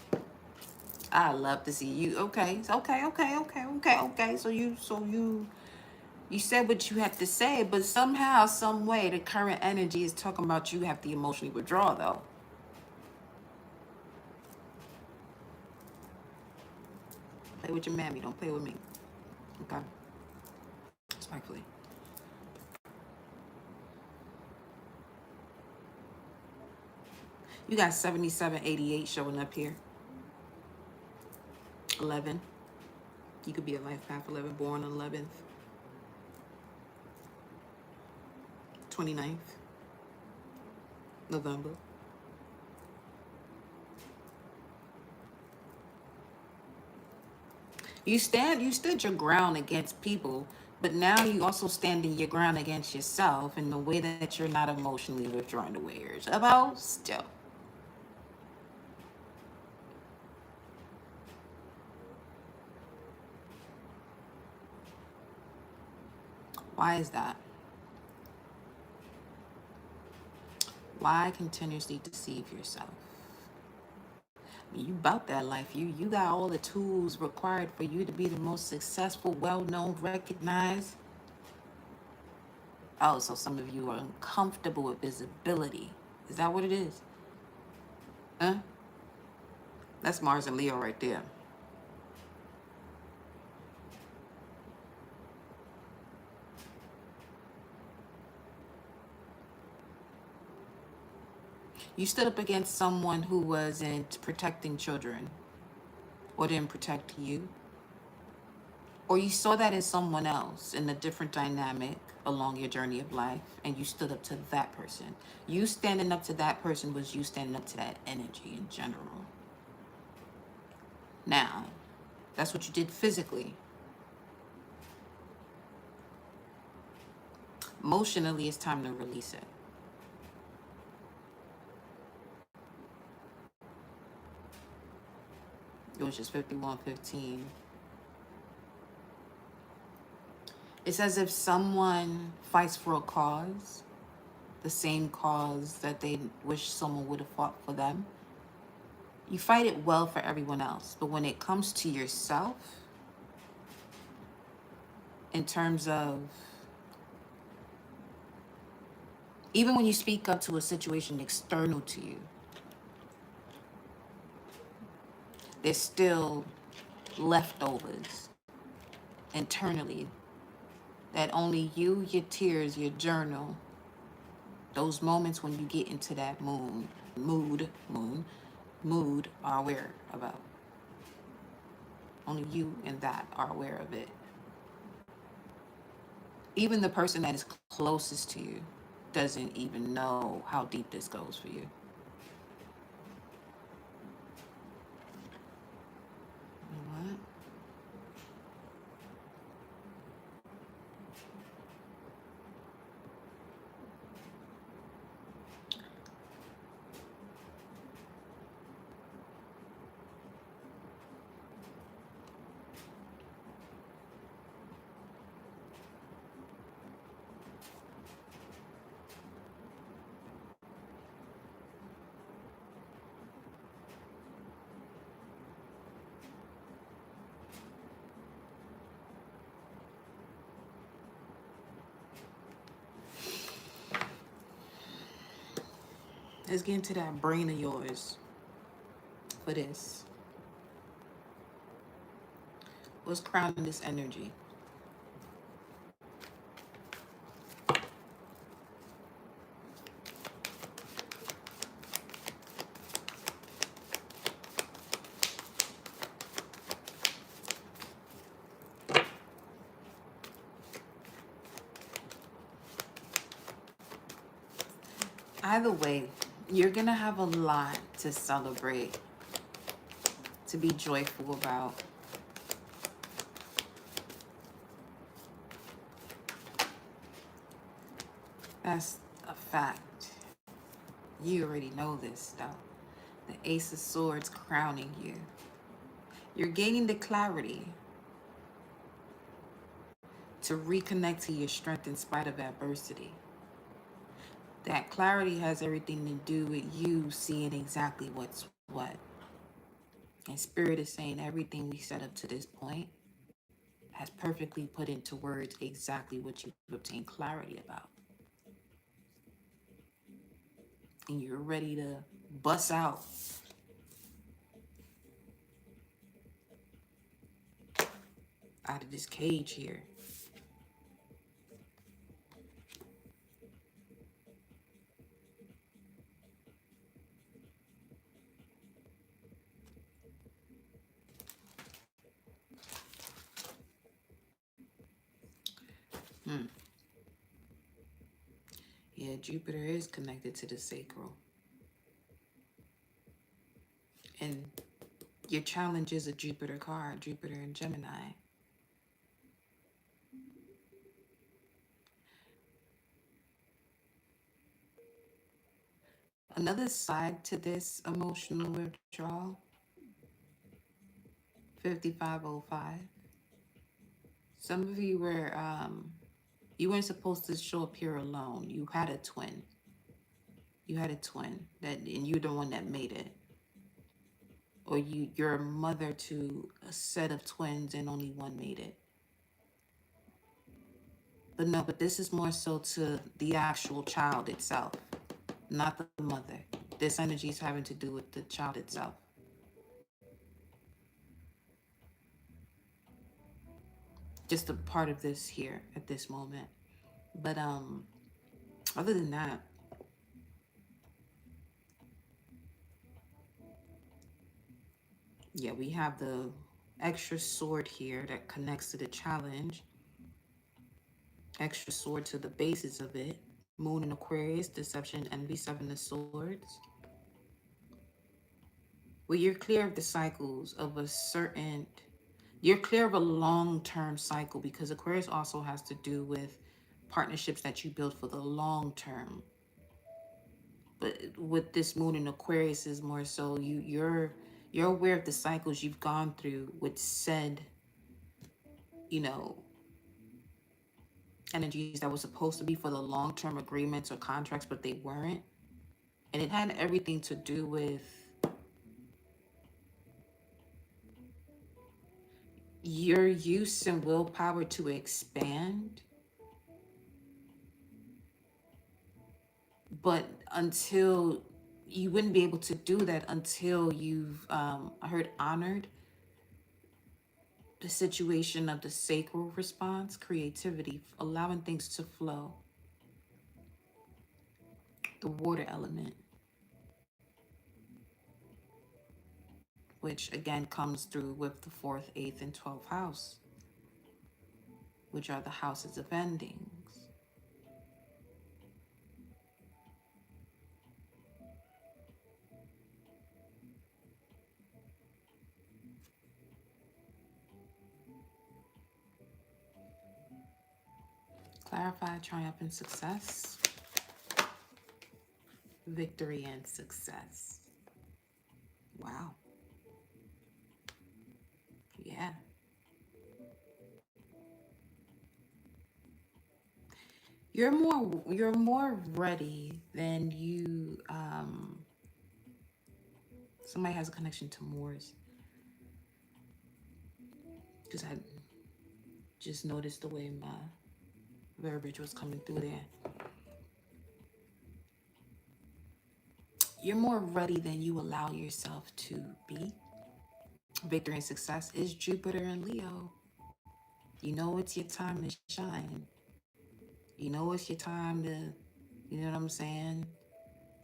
I love to see you. Okay, okay. So you said what you had to say, but somehow, some way, the current energy is talking about you have to emotionally withdraw, though. Play with your mammy. Don't play with me. Okay. Respectfully. You got 7788 showing up here. 11. You could be a life path 11, born on 11th. 29th. November. You stood your ground against people, but now you also standing your ground against yourself in the way that you're not emotionally withdrawing away yourself about still. Why is that? Why continuously deceive yourself? You about that life. You got all the tools required for you to be the most successful, well-known, recognized. Oh, so some of you are uncomfortable with visibility. Is that what it is? Huh? That's Mars and Leo right there. You stood up against someone who wasn't protecting children or didn't protect you. Or you saw that in someone else in a different dynamic along your journey of life, and you stood up to that person. You standing up to that person was you standing up to that energy in general. Now, that's what you did physically. Emotionally, it's time to release it. It was just 5115. It's as if someone fights for a cause, the same cause that they wish someone would have fought for them. You fight it well for everyone else, but when it comes to yourself, in terms of, even when you speak up to a situation external to you, there's still leftovers internally that only you, your tears, your journal, those moments when you get into that mood are aware about. Only you and that are aware of it. Even the person that is closest to you doesn't even know how deep this goes for you. What? Let's get into that brain of yours for this. What's crowning this energy? Either way, you're going to have a lot to celebrate, to be joyful about. That's a fact. You already know this stuff. The Ace of Swords crowning you. You're gaining the clarity to reconnect to your strength in spite of adversity. That clarity has everything to do with you seeing exactly what's what. And Spirit is saying everything we set up to this point has perfectly put into words exactly what you've obtained clarity about. And you're ready to bust out of this cage here. Yeah, Jupiter is connected to the sacral. And your challenge is a Jupiter card, Jupiter and Gemini. Another side to this emotional withdrawal, 5505. Some of you were You weren't supposed to show up here alone. You had a twin. You had a twin that, and you're the one that made it. Or you're a mother to a set of twins and only one made it. But no, but this is more so to the actual child itself, not the mother. This energy is having to do with the child itself. Just a part of this here at this moment. But other than that, yeah, we have the extra sword here that connects to the challenge. Extra sword to the basis of it. Moon in Aquarius, deception, envy, seven of swords. Well, you're clear of the cycles of a certain, you're clear of a long-term cycle, because Aquarius also has to do with partnerships that you build for the long term. But with this moon in Aquarius is more so you're aware of the cycles you've gone through with said, you know, energies that were supposed to be for the long-term agreements or contracts, but they weren't. And it had everything to do with your use and willpower to expand, but until you wouldn't be able to do that until you've I heard honored the situation of the sacral response, creativity, allowing things to flow, the water element, which again comes through with the 4th, 8th, and 12th house, which are the houses of endings. Clarify, triumph, and success. Victory and success. Wow. Yeah. You're more ready than you somebody has a connection to Moors, because I just noticed the way my verbiage was coming through there. You're more ready than you allow yourself to be. Victory and success is Jupiter and Leo. You know it's your time to shine. You know it's your time to, you know what I'm saying?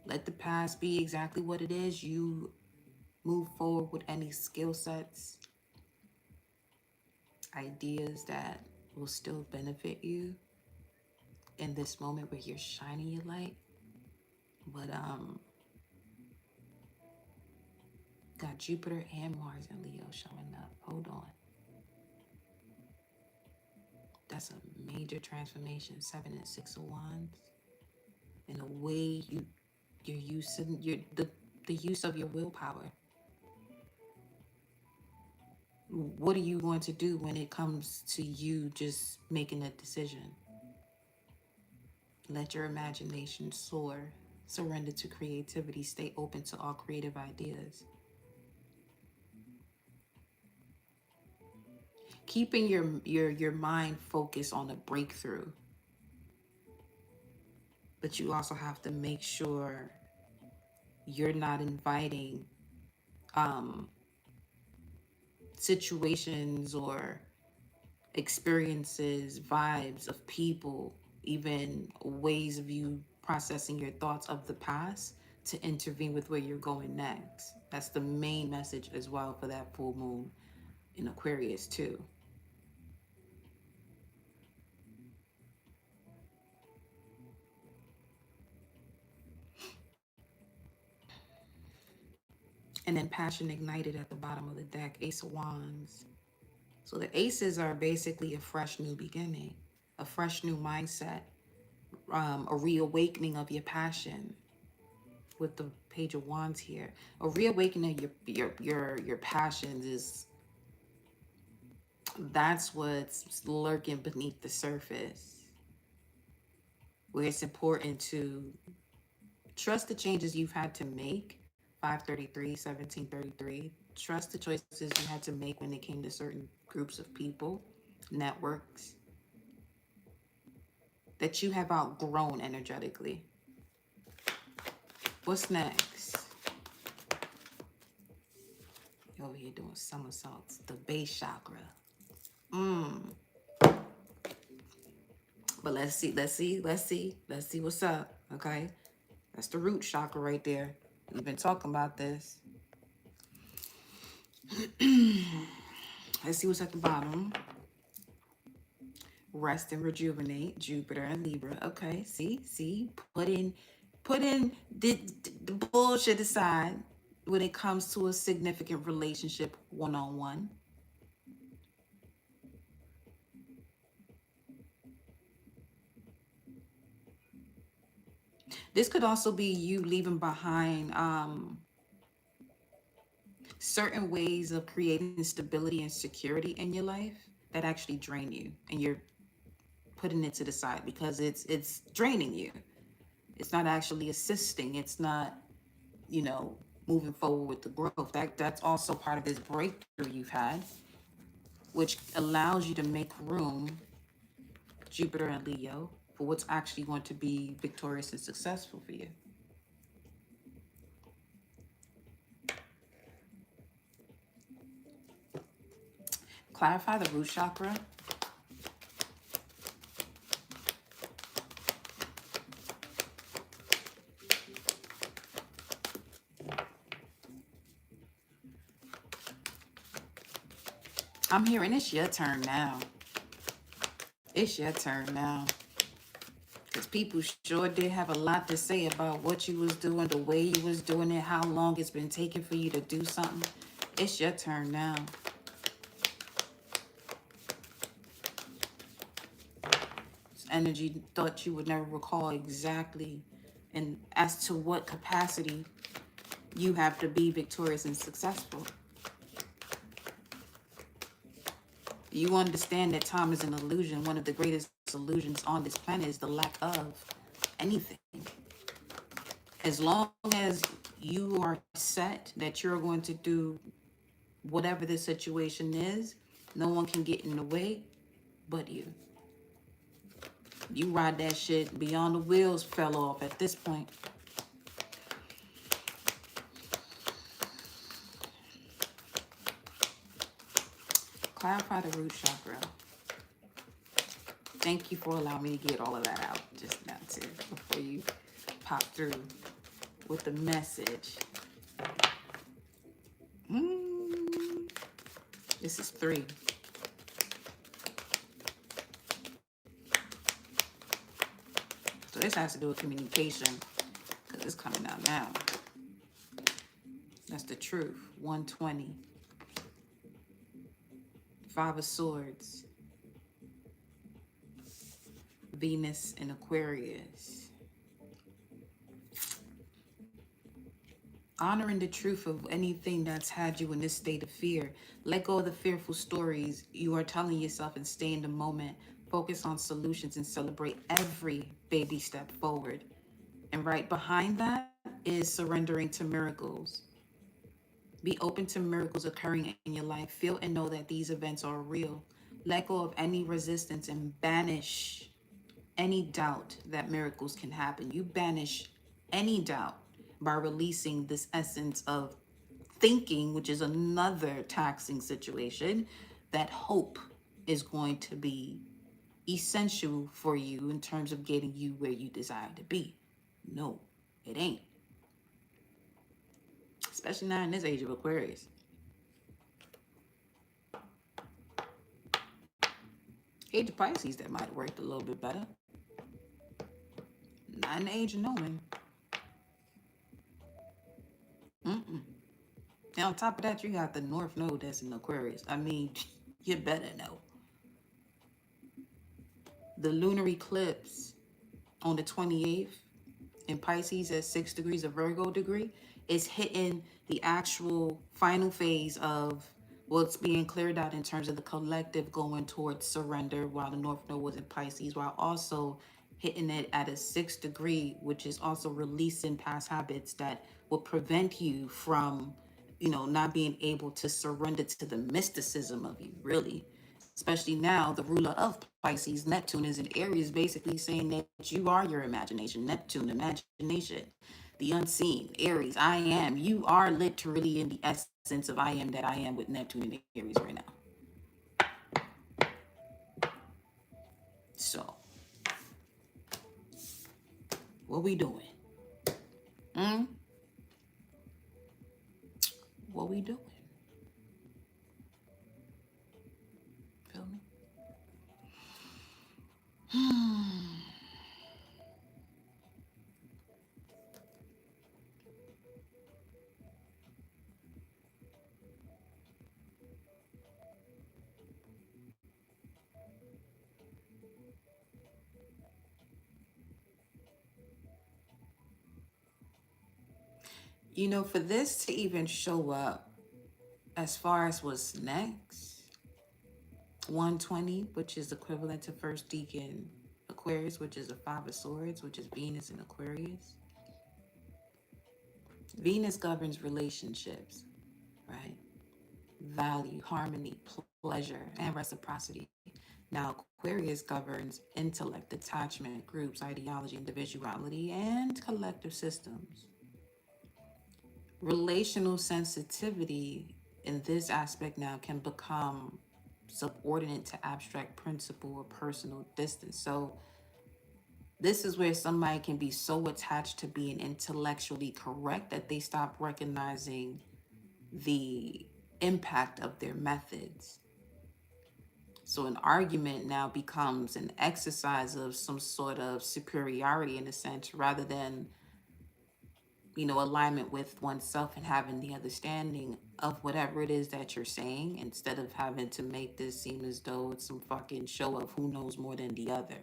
Let the past be exactly what it is. You move forward with any skill sets, ideas that will still benefit you in this moment where you're shining your light. But got Jupiter and Mars and Leo showing up. Hold on. That's a major transformation. 7 and 6 of Wands. In a way you're using the use of your willpower. What are you going to do when it comes to you just making a decision? Let your imagination soar. Surrender to creativity. Stay open to all creative ideas. Keeping your mind focused on a breakthrough. But you also have to make sure you're not inviting situations or experiences, vibes of people, even ways of you processing your thoughts of the past to intervene with where you're going next. That's the main message as well for that full moon in Aquarius too. And then passion ignited at the bottom of the deck, Ace of Wands. So the aces are basically a fresh new beginning, a fresh new mindset, a reawakening of your passion. With the Page of Wands here, a reawakening of your passions is, that's what's lurking beneath the surface. where it's important to trust the changes you've had to make. 533, 1733. Trust the choices you had to make when it came to certain groups of people, networks that you have outgrown energetically. What's next? You're over here doing somersaults. The base chakra. But let's see what's up. Okay. That's the root chakra right there. We've been talking about this. Let's see what's at the bottom. Rest and rejuvenate. Jupiter and Libra. Okay. See. Put in the bullshit aside when it comes to a significant relationship one-on-one. This could also be you leaving behind certain ways of creating stability and security in your life that actually drain you, and you're putting it to the side because it's draining you. It's not actually assisting. It's not, you know, moving forward with the growth. That's also part of this breakthrough you've had, which allows you to make room, Jupiter and Leo, for what's actually going to be victorious and successful for you. Clarify the root chakra. I'm hearing it's your turn now. It's your turn now. Because people sure did have a lot to say about what you was doing, the way you was doing it, how long it's been taking for you to do something. It's your turn now. This energy thought you would never recall exactly and as to what capacity you have to be victorious and successful. You understand that time is an illusion. One of the greatest illusions on this planet is the lack of anything. As long as you are set that you're going to do whatever the situation is, no one can get in the way but you. You ride that shit beyond the wheels fell off at this point. Clarify the root chakra. Thank you for allowing me to get all of that out just now too, before you pop through with the message. This is 3. So this has to do with communication because it's coming out now. That's the truth. 120. 5 of Swords. Venus and Aquarius. Honoring the truth of anything that's had you in this state of fear. Let go of the fearful stories you are telling yourself and stay in the moment. Focus on solutions and celebrate every baby step forward. And right behind that is surrendering to miracles. Be open to miracles occurring in your life. Feel and know that these events are real. Let go of any resistance and banish any doubt that miracles can happen. You banish any doubt by releasing this essence of thinking, which is another taxing situation, that hope is going to be essential for you in terms of getting you where you desire to be. No, it ain't. Especially now in this age of Aquarius. Age of Pisces, that might have worked a little bit better. Not in the age of knowing. And on top of that, you got the North Node that's in Aquarius. I mean, you better know. The lunar eclipse on the 28th in Pisces at 6 degrees of Virgo degree is hitting the actual final phase of what's being cleared out in terms of the collective going towards surrender, while the North Node was in Pisces, while also hitting it at a 6th degree, which is also releasing past habits that will prevent you from, not being able to surrender to the mysticism of you, really. Especially now, the ruler of Pisces, Neptune, is in Aries, basically saying that you are your imagination. Neptune, imagination, the unseen. Aries, I am. You are literally in the essence of I am that I am with Neptune and Aries right now. So, what we doing? What we doing? Feel me? For this to even show up as far as what's next, 120, which is equivalent to first deacon Aquarius, which is a 5 of Swords, which is Venus in Aquarius. Venus governs relationships, right? Value, harmony, pleasure, and reciprocity. Now, Aquarius governs intellect, attachment, groups, ideology, individuality, and collective systems. Relational sensitivity in this aspect now can become subordinate to abstract principle or personal distance. So this is where somebody can be so attached to being intellectually correct that they stop recognizing the impact of their methods. So an argument now becomes an exercise of some sort of superiority in a sense, rather than alignment with oneself and having the understanding of whatever it is that you're saying, instead of having to make this seem as though it's some fucking show of who knows more than the other.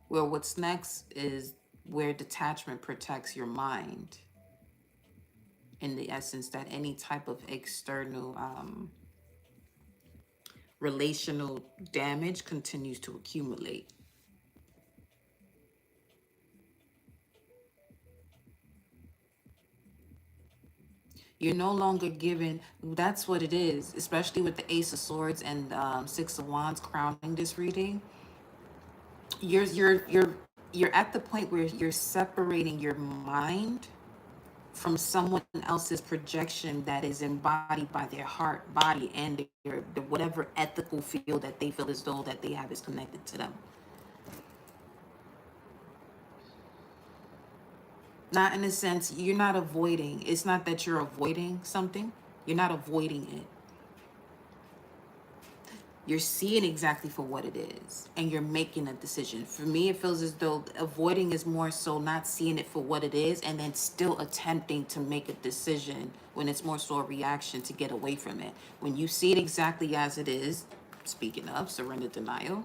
Well, what's next is where detachment protects your mind, in the essence that any type of external relational damage continues to accumulate. You're no longer given. That's what it is, especially with the Ace of Swords and 6 of Wands crowning this reading. You're at the point where you're separating your mind from someone else's projection that is embodied by their heart, body, and their whatever ethical field that they feel as though that they have is connected to them. Not in a sense, you're not avoiding. It's not that you're avoiding something. You're not avoiding it. You're seeing exactly for what it is, and you're making a decision. For me, it feels as though avoiding is more so not seeing it for what it is and then still attempting to make a decision when it's more so a reaction to get away from it. When you see it exactly as it is, speaking of surrender, denial,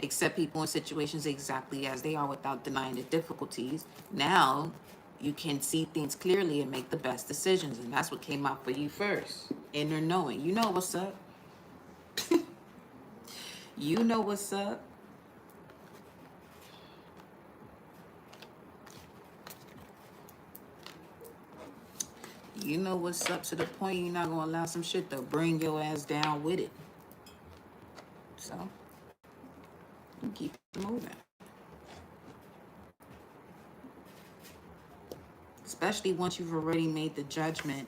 accept people and situations exactly as they are without denying the difficulties. Now you can see things clearly and make the best decisions, and that's what came out for you first. Inner knowing. You know what's up. You know what's up. You know what's up, to the point you're not gonna allow some shit to bring your ass down with it. So you keep it moving. Especially once you've already made the judgment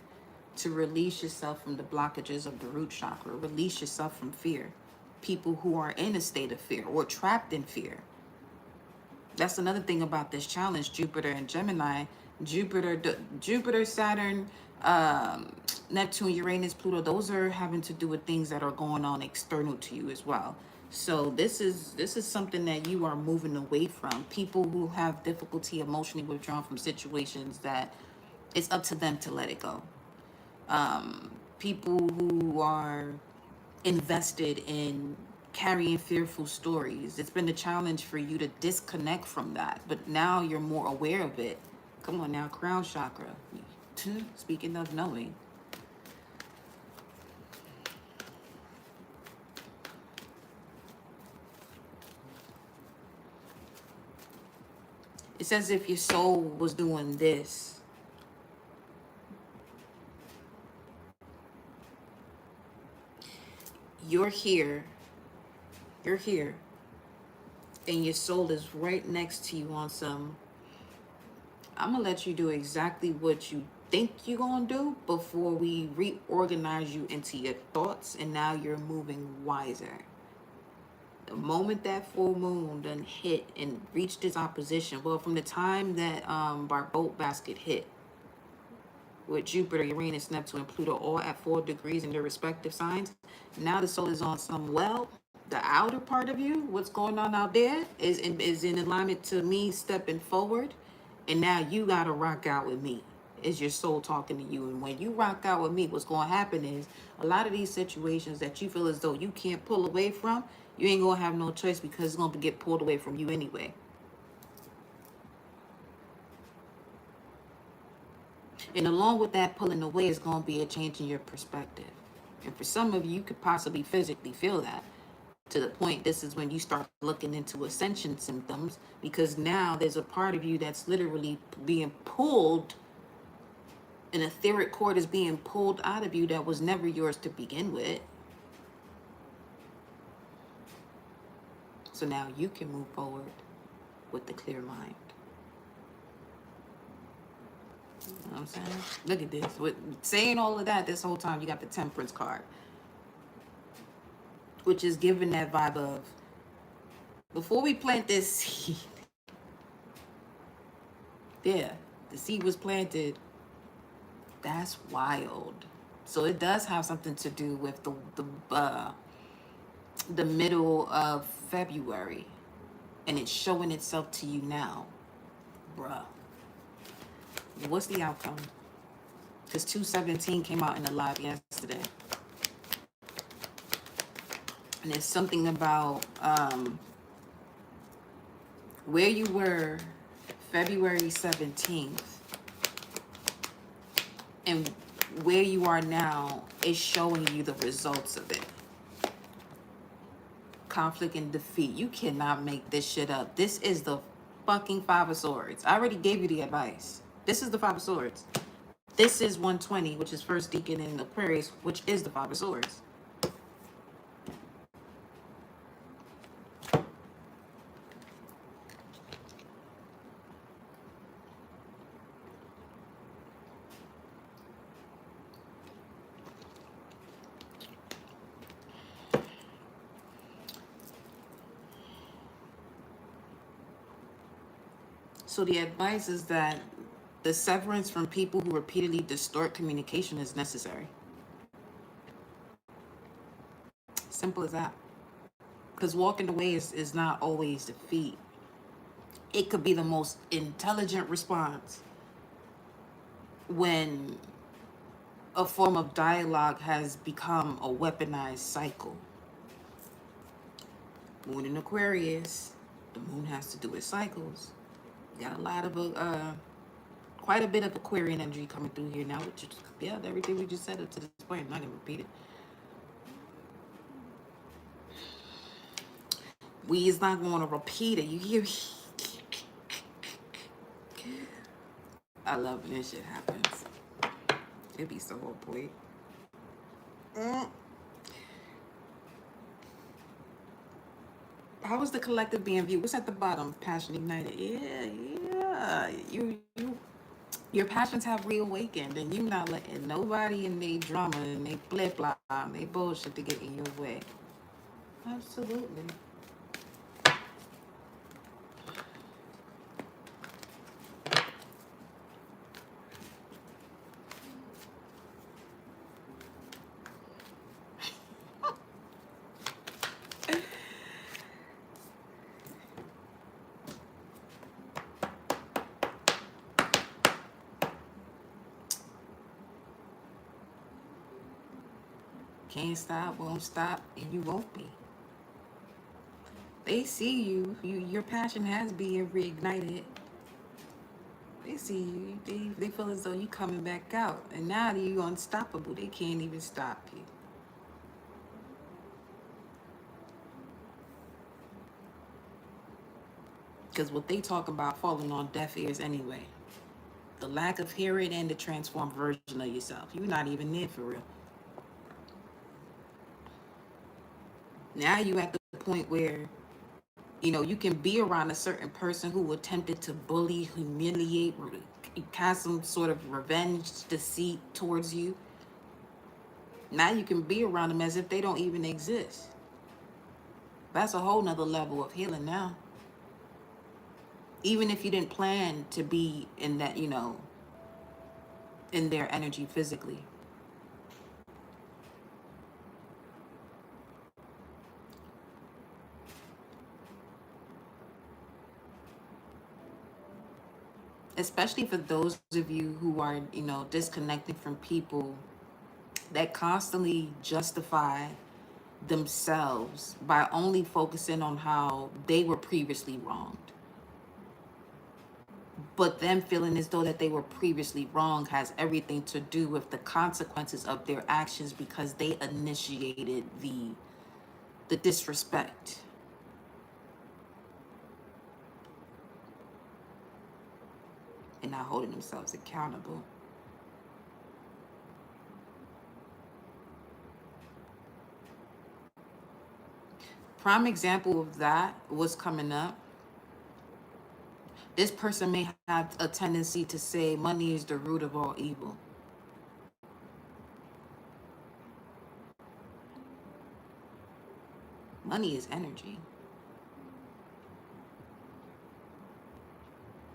to release yourself from the blockages of the root chakra, release yourself from fear. People who are in a state of fear or trapped in fear. That's another thing about this challenge, Jupiter and Gemini. Jupiter, Saturn, Neptune, Uranus, Pluto, those are having to do with things that are going on external to you as well. So this is something that you are moving away from. People who have difficulty emotionally withdrawn from situations that it's up to them to let it go. People who are invested in carrying fearful stories. It's been a challenge for you to disconnect from that, but now you're more aware of it. Come on now, crown chakra. Speaking of knowing, It's as if your soul was doing this. You're here. You're here. And your soul is right next to you on some, I'm going to let you do exactly what you think you're going to do before we reorganize you into your thoughts, and now you're moving wiser. The moment that full moon done hit and reached its opposition, well, from the time that our boat basket hit, with Jupiter, Uranus, Neptune, and Pluto all at 4 degrees in their respective signs, now the soul is on some, well, the outer part of you, what's going on out there, is in alignment to me stepping forward. And now you got to rock out with me. Is your soul talking to you. And when you rock out with me, what's going to happen is a lot of these situations that you feel as though you can't pull away from, you ain't going to have no choice, because it's going to get pulled away from you anyway. And along with that pulling away is going to be a change in your perspective. And for some of you, you could possibly physically feel that. To the point, this is when you start looking into ascension symptoms, because now there's a part of you that's literally being pulled. An etheric cord is being pulled out of you that was never yours to begin with. So now you can move forward with the clear mind. You know what I'm saying? Look at this. With saying all of that, this whole time you got the Temperance card, which is giving that vibe of, before we plant this seed, yeah, the seed was planted. That's wild. So it does have something to do with the middle of February, and it's showing itself to you now, bruh. What's the outcome? Because 217 came out in the live yesterday. And there's something about where you were February 17th and where you are now is showing you the results of it. Conflict and defeat. You cannot make this shit up. This is the fucking Five of Swords. I already gave you the advice. This is the Five of Swords. This is 120, which is first deacon in Aquarius, which is the Five of Swords. So the advice is that the severance from people who repeatedly distort communication is necessary. Simple as that. Because walking away is not always defeat. It could be the most intelligent response when a form of dialogue has become a weaponized cycle. Moon in Aquarius, the moon has to do with cycles. You got a lot of quite a bit of Aquarian energy coming through here now, which is, yeah, everything we just said up to this point. I'm not gonna repeat it. We is not going to repeat it. You hear me? I love when this shit happens. It be so on point. How is the collective being viewed? What's at the bottom? Passion ignited. Yeah. Your passions have reawakened, and you not letting nobody in their drama and they flip flop and they bullshit to get in your way. Absolutely. Can't stop, won't stop, and you won't be. They see you. Your passion has been reignited. They see you. They feel as though you coming back out. And now you unstoppable. They can't even stop you. Because what they talk about falling on deaf ears anyway. The lack of hearing and the transformed version of yourself. You're not even there for real. Now you at the point where, you know, you can be around a certain person who attempted to bully, humiliate, cast some sort of revenge, deceit towards you. Now you can be around them as if they don't even exist. That's a whole nother level of healing now. Even if you didn't plan to be in that, you know, in their energy physically. Especially for those of you who are, you know, disconnected from people that constantly justify themselves by only focusing on how they were previously wronged. But them feeling as though that they were previously wrong has everything to do with the consequences of their actions because they initiated the disrespect. And not holding themselves accountable. Prime example of that was coming up. This person may have a tendency to say money is the root of all evil. Money is energy.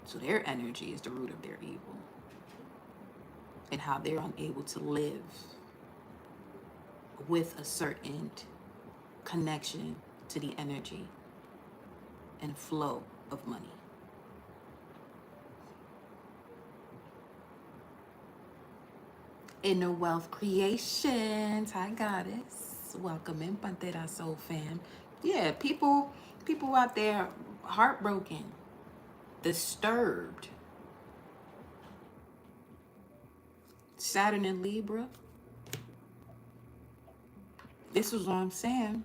So their energy is the root of their evil. And how they're unable to live with a certain connection to the energy and flow of money. Inner Wealth Creations. Hi, Goddess. Welcome in, Pantera Soul fam. Yeah, people out there heartbroken, disturbed. Saturn in Libra. This is what I'm saying.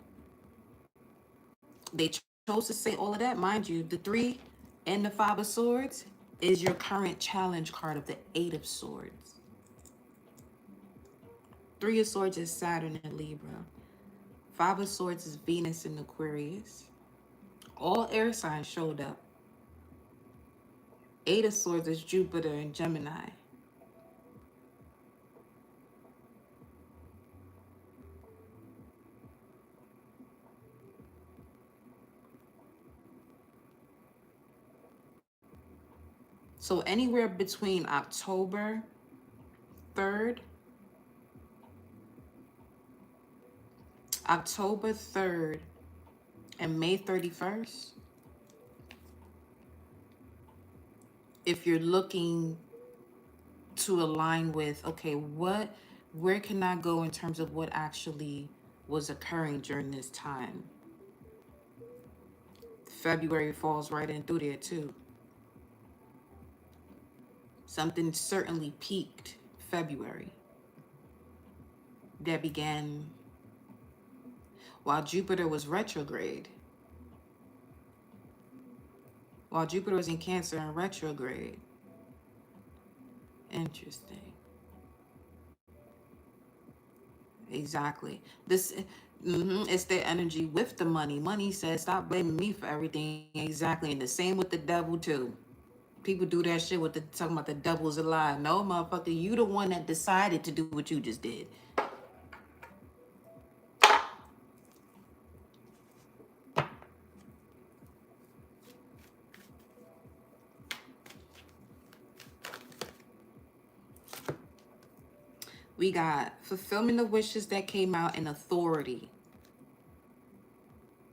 They chose to say all of that. Mind you, the 3 and the 5 of Swords is your current challenge card of the 8 of Swords. 3 of Swords is Saturn in Libra. 5 of Swords is Venus in Aquarius. All air signs showed up. 8 of Swords is Jupiter in Gemini. So anywhere between October 3rd, and May 31st, if you're looking to align with, okay, where can I go in terms of what actually was occurring during this time? February falls right in through there too. Something certainly peaked February that began while Jupiter was retrograde. While Jupiter was in Cancer and retrograde. Interesting. Exactly. This it's their energy with the money. Money says, stop blaming me for everything. Exactly. And the same with the devil too. People do that shit with the talking about the devil's alive. No, motherfucker, you the one that decided to do what you just did. We got fulfillment of wishes that came out in authority.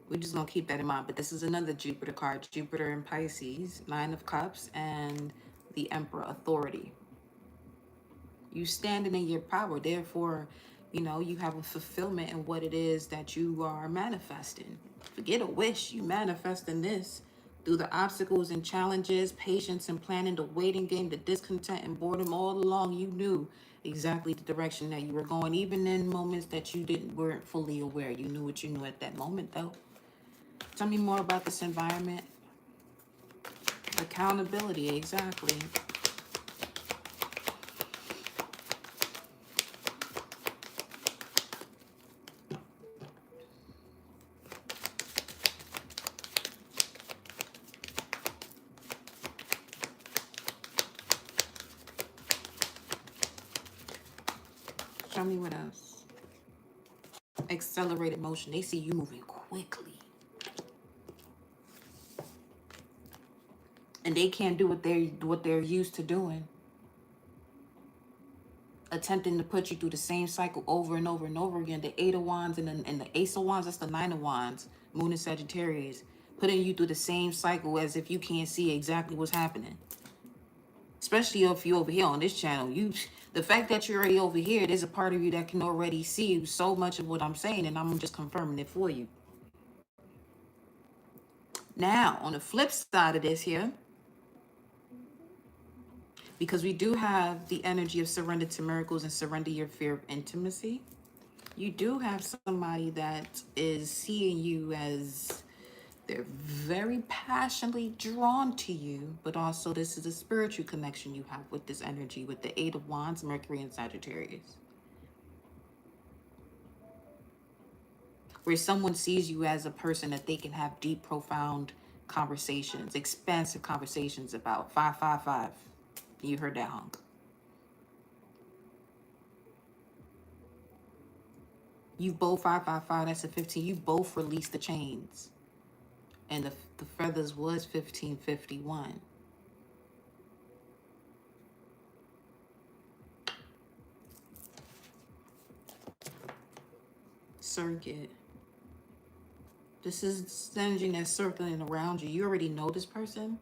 We're just going to keep that in mind. But this is another Jupiter card. Jupiter in Pisces, 9 of Cups, and the Emperor, authority. You standing in your power. Therefore, you know, you have a fulfillment in what it is that you are manifesting. Forget a wish. You manifesting this. Through the obstacles and challenges, patience and planning, the waiting game, the discontent and boredom, all along you knew exactly the direction that you were going. Even in moments that you weren't fully aware. You knew what you knew at that moment, though. Tell me more about this environment. Accountability, exactly. Show me what else. Accelerated motion. They see you moving quickly. And they can't do what they're used to doing. Attempting to put you through the same cycle over and over and over again. The Eight of Wands and the Ace of Wands, that's the Nine of Wands. Moon and Sagittarius. Putting you through the same cycle as if you can't see exactly what's happening. Especially if you're over here on this channel. The fact that you're already over here, there's a part of you that can already see so much of what I'm saying, and I'm just confirming it for you. Now, on the flip side of this here, because we do have the energy of surrender to miracles and surrender your fear of intimacy, you do have somebody that is seeing you as they're very passionately drawn to you, but also this is a spiritual connection you have with this energy, with the Eight of Wands, Mercury, and Sagittarius. Where someone sees you as a person that they can have deep, profound conversations, expansive conversations about. 555. You heard that, honk. You both 555, that's a 15. You both released the chains. And the feathers was 1551. Circuit. This is energy that's circling around you. You already know this person.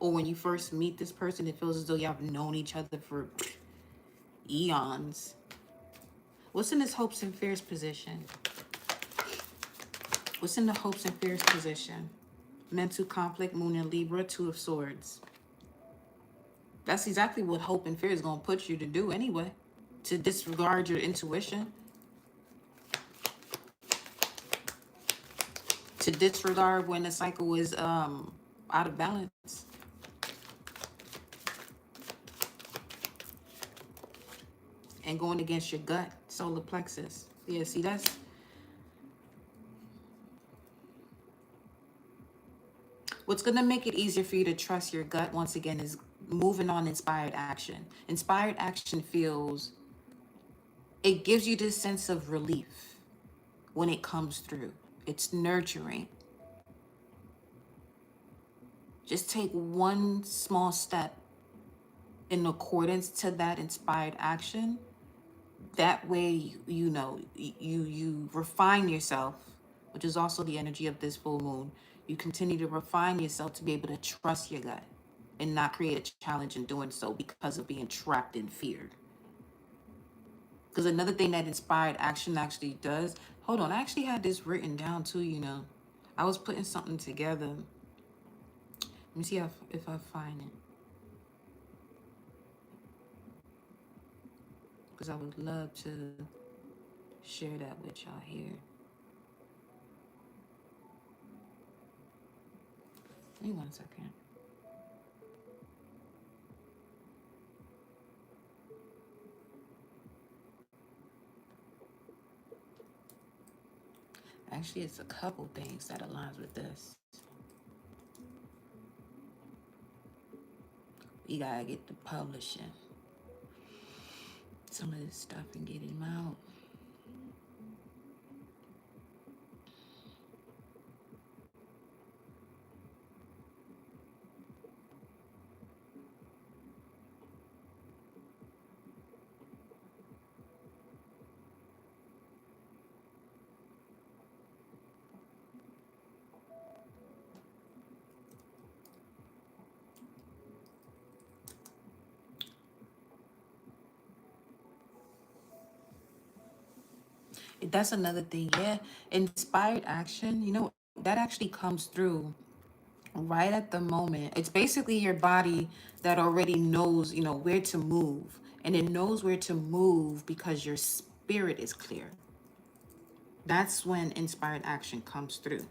Or when you first meet this person, it feels as though you have known each other for eons. What's in this hopes and fears position? What's in the hopes and fears position? Mental conflict, Moon and Libra, Two of Swords. That's exactly what hope and fear is going to put you to do anyway. To disregard your intuition. To disregard when the cycle is out of balance. And going against your gut, solar plexus. Yeah, see, that's... What's going to make it easier for you to trust your gut, once again, is moving on inspired action. Inspired action feels... It gives you this sense of relief when it comes through. It's nurturing. Just take one small step in accordance to that inspired action. That way, you refine yourself, which is also the energy of this full moon. You continue to refine yourself to be able to trust your gut and not create a challenge in doing so because of being trapped in fear. Because another thing that inspired action actually does... Hold on, I actually had this written down too, I was putting something together. Let me see if I find it. Because I would love to share that with y'all here. Give me 1 second. Actually, it's a couple things that aligns with this. We gotta get the publishing some of this stuff and get him out. That's another thing, yeah. Inspired action, that actually comes through right at the moment. It's basically your body that already knows, where to move. And it knows where to move because your spirit is clear. That's when inspired action comes through.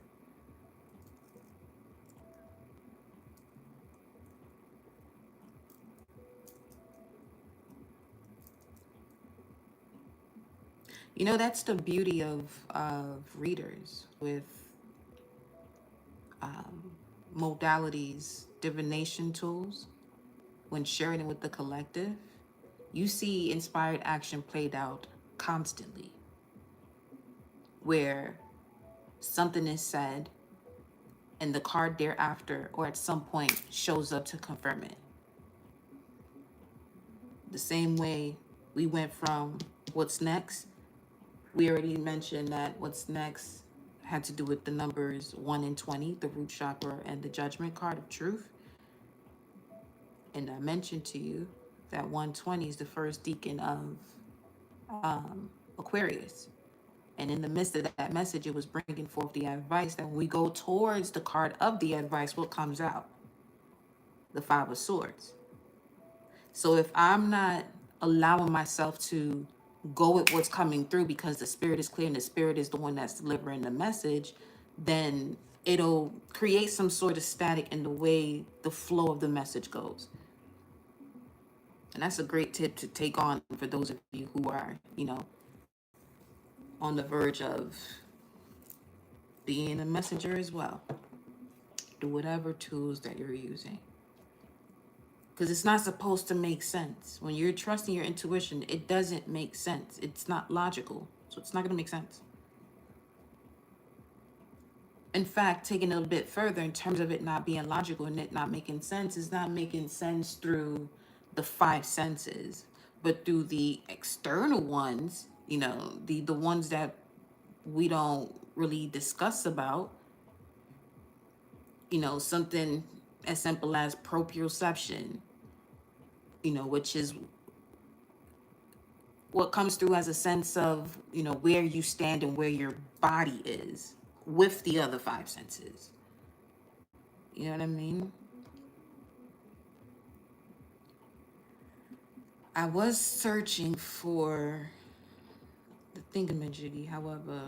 You know, that's the beauty of readers with modalities, divination tools. When sharing it with the collective, you see inspired action played out constantly, where something is said and the card thereafter or at some point shows up to confirm it. The same way we went from what's next, we already mentioned that what's next had to do with the numbers 1 and 20, the root chakra, and the judgment card of truth. And I mentioned to you that 120 is the first deacon of Aquarius. And in the midst of that message, it was bringing forth the advice that when we go towards the card of the advice, what comes out? The Five of Swords. So if I'm not allowing myself to go with what's coming through because the spirit is clear and the spirit is the one that's delivering the message, then it'll create some sort of static in the way the flow of the message goes. And that's a great tip to take on for those of you who are, on the verge of being a messenger as well. Do whatever tools that you're using. Because it's not supposed to make sense. When you're trusting your intuition, it doesn't make sense. It's not logical. So it's not going to make sense. In fact, taking it a little bit further in terms of it not being logical and it not making sense, is not making sense through the five senses, but through the external ones, the ones that we don't really discuss about, something as simple as proprioception, which is what comes through as a sense of, where you stand and where your body is with the other five senses. You know what I mean? I was searching for the thingamajiggy, however,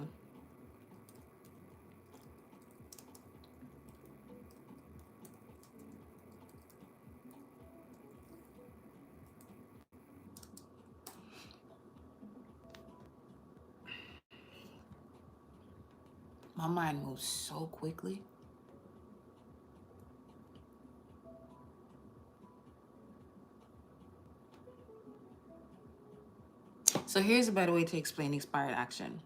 my mind moves so quickly. So here's a better way to explain inspired action.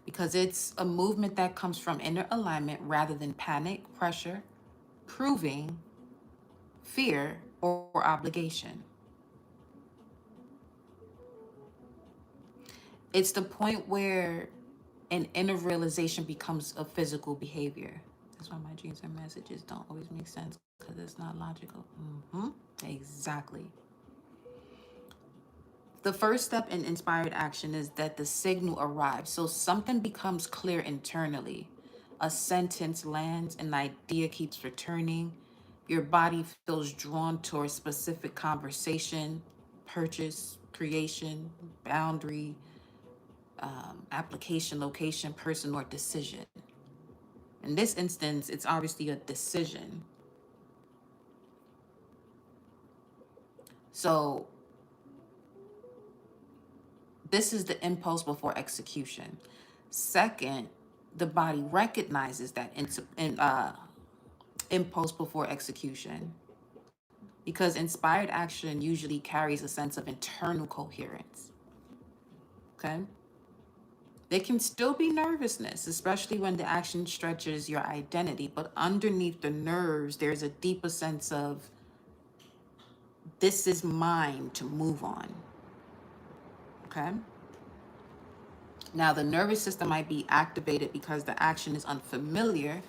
Because it's a movement that comes from inner alignment rather than panic, pressure, proving, fear, or obligation. It's the point where an inner realization becomes a physical behavior. That's why my dreams and messages don't always make sense, because it's not logical. Exactly. The first step in inspired action is that the signal arrives. So something becomes clear internally. A sentence lands, an idea keeps returning. Your body feels drawn to a specific conversation, purchase, creation, boundary, application, location, person, or decision. In this instance, it's obviously a decision. So this is the impulse before execution. Second, the body recognizes that impulse before execution, because inspired action usually carries a sense of internal coherence. Okay? There can still be nervousness, especially when the action stretches your identity, but underneath the nerves, there's a deeper sense of, this is mine to move on. Okay? Now, the nervous system might be activated because the action is unfamiliar,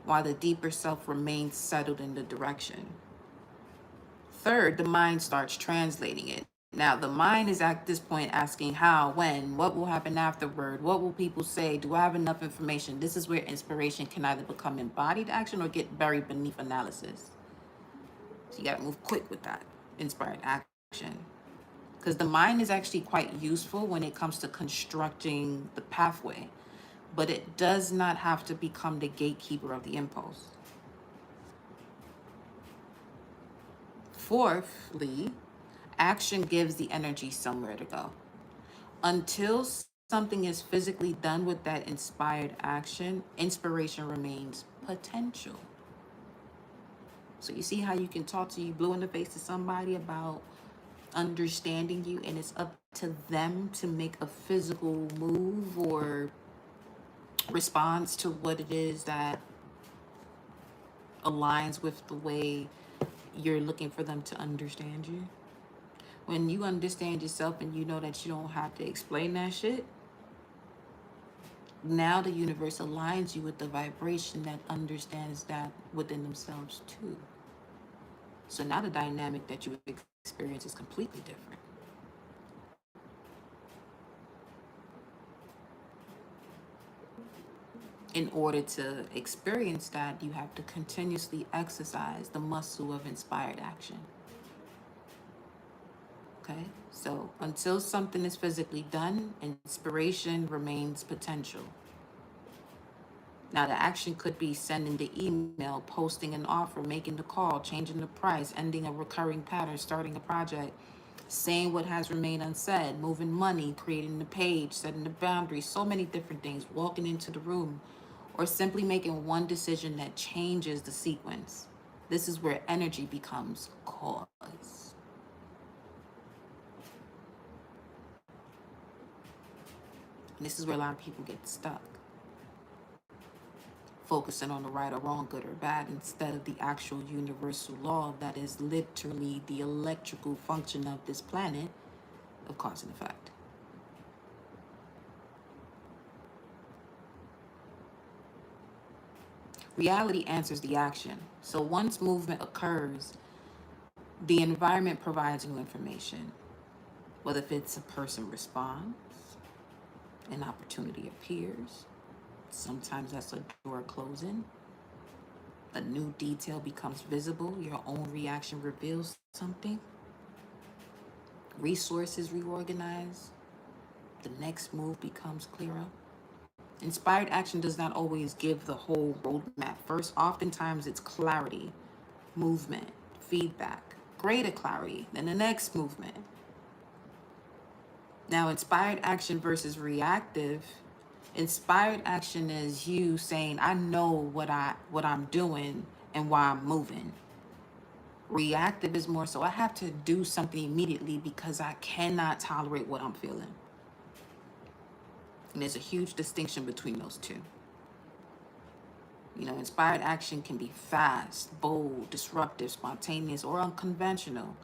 while the deeper self remains settled in the direction. Third, the mind starts translating it. Now, the mind is at this point asking how, when, what will happen afterward, what will people say, do I have enough information? This is where inspiration can either become embodied action or get buried beneath analysis. So you got to move quick with that inspired action, because the mind is actually quite useful when it comes to constructing the pathway, but it does not have to become the gatekeeper of the impulse. Fourthly, action gives the energy somewhere to go. Until something is physically done with that inspired action, inspiration remains potential. So you see how you can talk to you blue in the face to somebody about understanding you, and it's up to them to make a physical move or response to what it is that aligns with the way you're looking for them to understand you. When you understand yourself and you know that you don't have to explain that shit, now the universe aligns you with the vibration that understands that within themselves too. So now the dynamic that you experience is completely different. In order to experience that, you have to continuously exercise the muscle of inspired action. Okay? So until something is physically done, inspiration remains potential. Now, the action could be sending the email, posting an offer, making the call, changing the price, ending a recurring pattern, starting a project, saying what has remained unsaid, moving money, creating the page, setting the boundaries, so many different things, walking into the room, or simply making one decision that changes the sequence. This is where energy becomes cause. And this is where a lot of people get stuck, focusing on the right or wrong, good or bad, instead of the actual universal law that is literally the electrical function of this planet of cause and effect. Reality answers the action. So once movement occurs, the environment provides new information. Whether if it's a person responds, an opportunity appears, sometimes that's a door closing, a new detail becomes visible, your own reaction reveals something, resources reorganize, the next move becomes clearer. Inspired action does not always give the whole roadmap first. Oftentimes it's clarity, movement, feedback, greater clarity, then the next movement. Now, inspired action versus reactive. Inspired action is you saying, I know what I'm doing and why I'm moving. Reactive is more so I have to do something immediately because I cannot tolerate what I'm feeling. And there's a huge distinction between those two. You know, inspired action can be fast, bold, disruptive, spontaneous, or unconventional.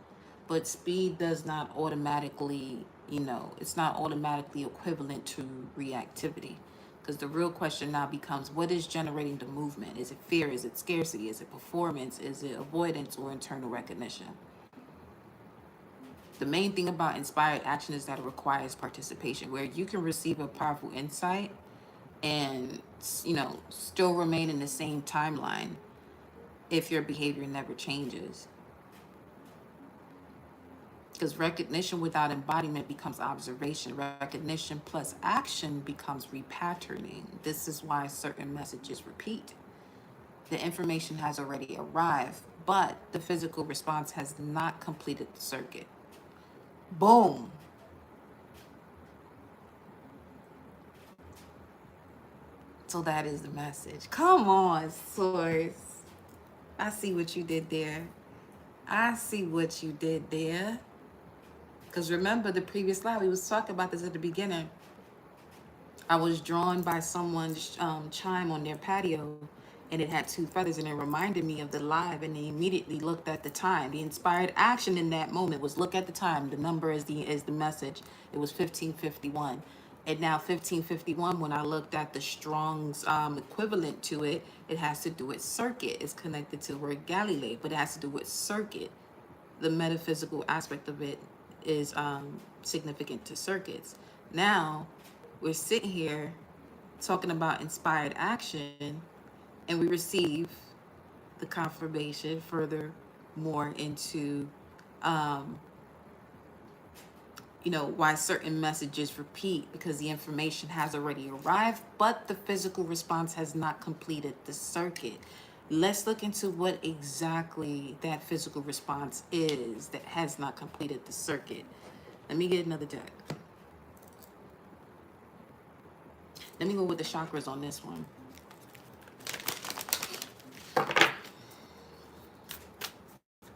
But speed does not automatically, it's not automatically equivalent to reactivity. Because the real question now becomes, what is generating the movement? Is it fear? Is it scarcity? Is it performance? Is it avoidance or internal recognition? The main thing about inspired action is that it requires participation, where you can receive a powerful insight and, still remain in the same timeline if your behavior never changes. Because recognition without embodiment becomes observation. Recognition plus action becomes repatterning. This is why certain messages repeat. The information has already arrived, but the physical response has not completed the circuit. Boom. So that is the message. Come on, Source. I see what you did there. I see what you did there. Because remember the previous live, we was talking about this at the beginning. I was drawn by someone's chime on their patio, and it had two feathers, and it reminded me of the live, and they immediately looked at the time. The inspired action in that moment was look at the time. The number is the message. It was 1551. And now 1551, when I looked at the Strong's equivalent to it, it has to do with circuit. It's connected to the word Galilee, but it has to do with circuit. The metaphysical aspect of it is significant to circuits. Now, we're sitting here talking about inspired action, and we receive the confirmation further more into why certain messages repeat, because the information has already arrived, but the physical response has not completed the circuit. Let's look into what exactly that physical response is that has not completed the circuit. Let me get another deck. Let me go with the chakras on this one.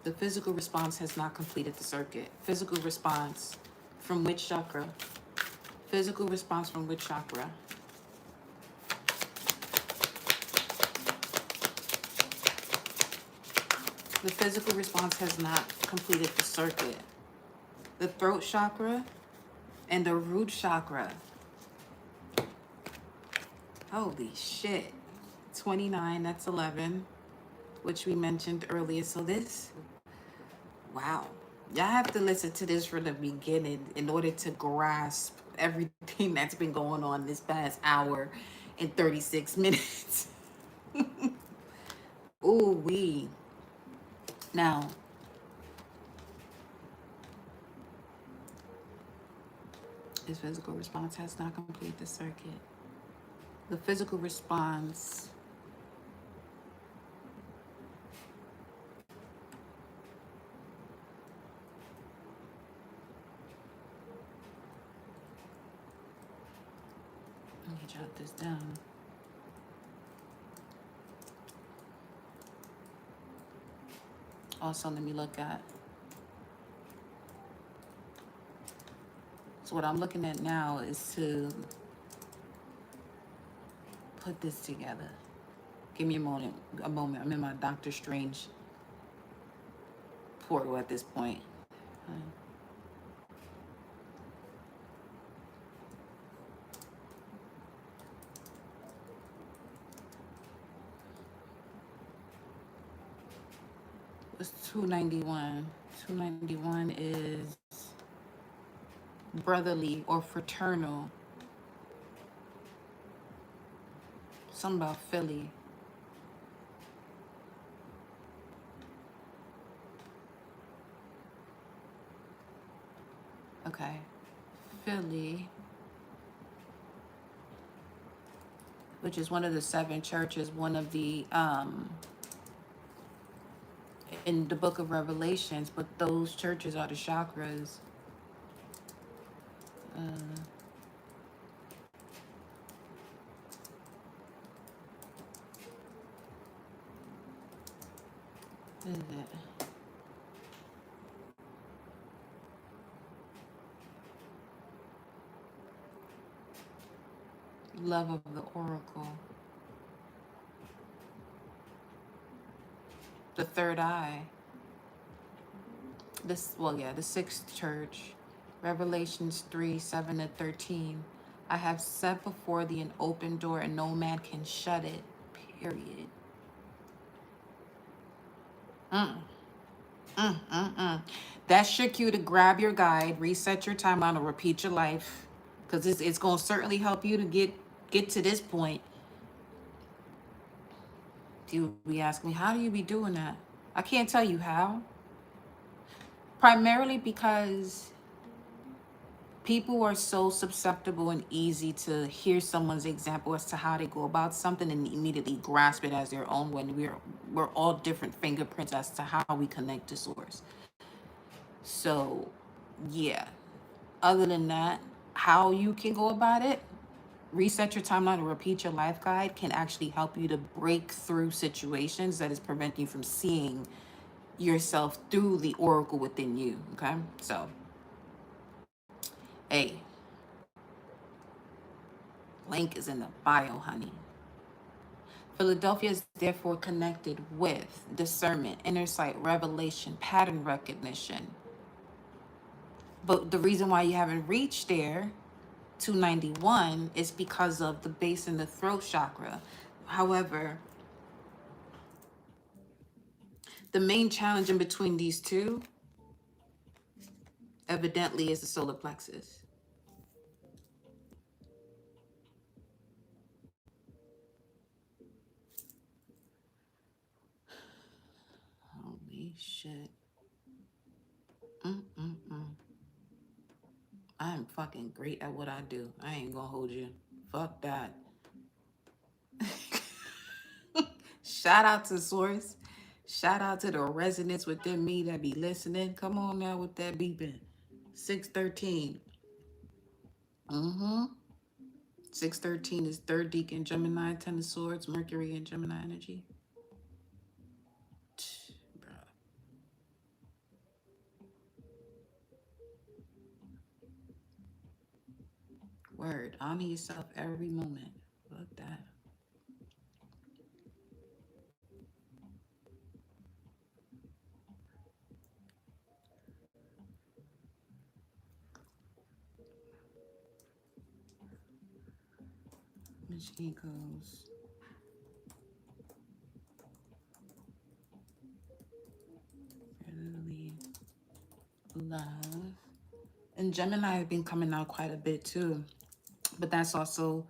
The physical response has not completed the circuit. Physical response from which chakra? Physical response from which chakra? The physical response has not completed the circuit. The throat chakra and the root chakra. Holy shit. 29, that's 11, which we mentioned earlier. So this, wow. Y'all have to listen to this from the beginning in order to grasp everything that's been going on this past hour and 36 minutes. Ooh, wee. Now, his physical response has not completed the circuit. The physical response let me jot this down. Also, let me look at. So what I'm looking at now is to put this together. Give me a moment. I'm in my Doctor Strange portal at this point. It's 291. 291 is brotherly or fraternal. Something about Philly. Okay. Philly, which is one of the 7 churches, one of the in the book of Revelations, but those churches are the chakras. What is it? Love of the Oracle. The third eye. The 6th church. Revelations 3, 7 to 13. I have set before thee an open door, and no man can shut it. Period. That's your cue to grab your guide, reset your timeline, or repeat your life. Because it's going to certainly help you to get to this point. You be asking me, how do you be doing that? I can't tell you how. Primarily because people are so susceptible and easy to hear someone's example as to how they go about something and immediately grasp it as their own, when we're all different fingerprints as to how we connect to source. So yeah, other than that, how you can go about it, reset your timeline and repeat your life guide can actually help you to break through situations that is preventing you from seeing yourself through the oracle within you. Okay, so hey, link is in the bio, honey. Philadelphia is therefore connected with discernment, inner sight, revelation, pattern recognition. But the reason why you haven't reached there, 291, is because of the base and the throat chakra. However, the main challenge in between these two, evidently, is the solar plexus. Holy shit. I'm fucking great at what I do. I ain't gonna hold you. Fuck that. Shout out to Source. Shout out to the resonance within me that be listening. Come on now with that beeping. 613. 613 is third deacon Gemini, 10 of swords, Mercury and Gemini energy. Bruh. Word. Honor yourself every moment. Fuck that. Machine goes. Really love. And Gemini have been coming out quite a bit too. But that's also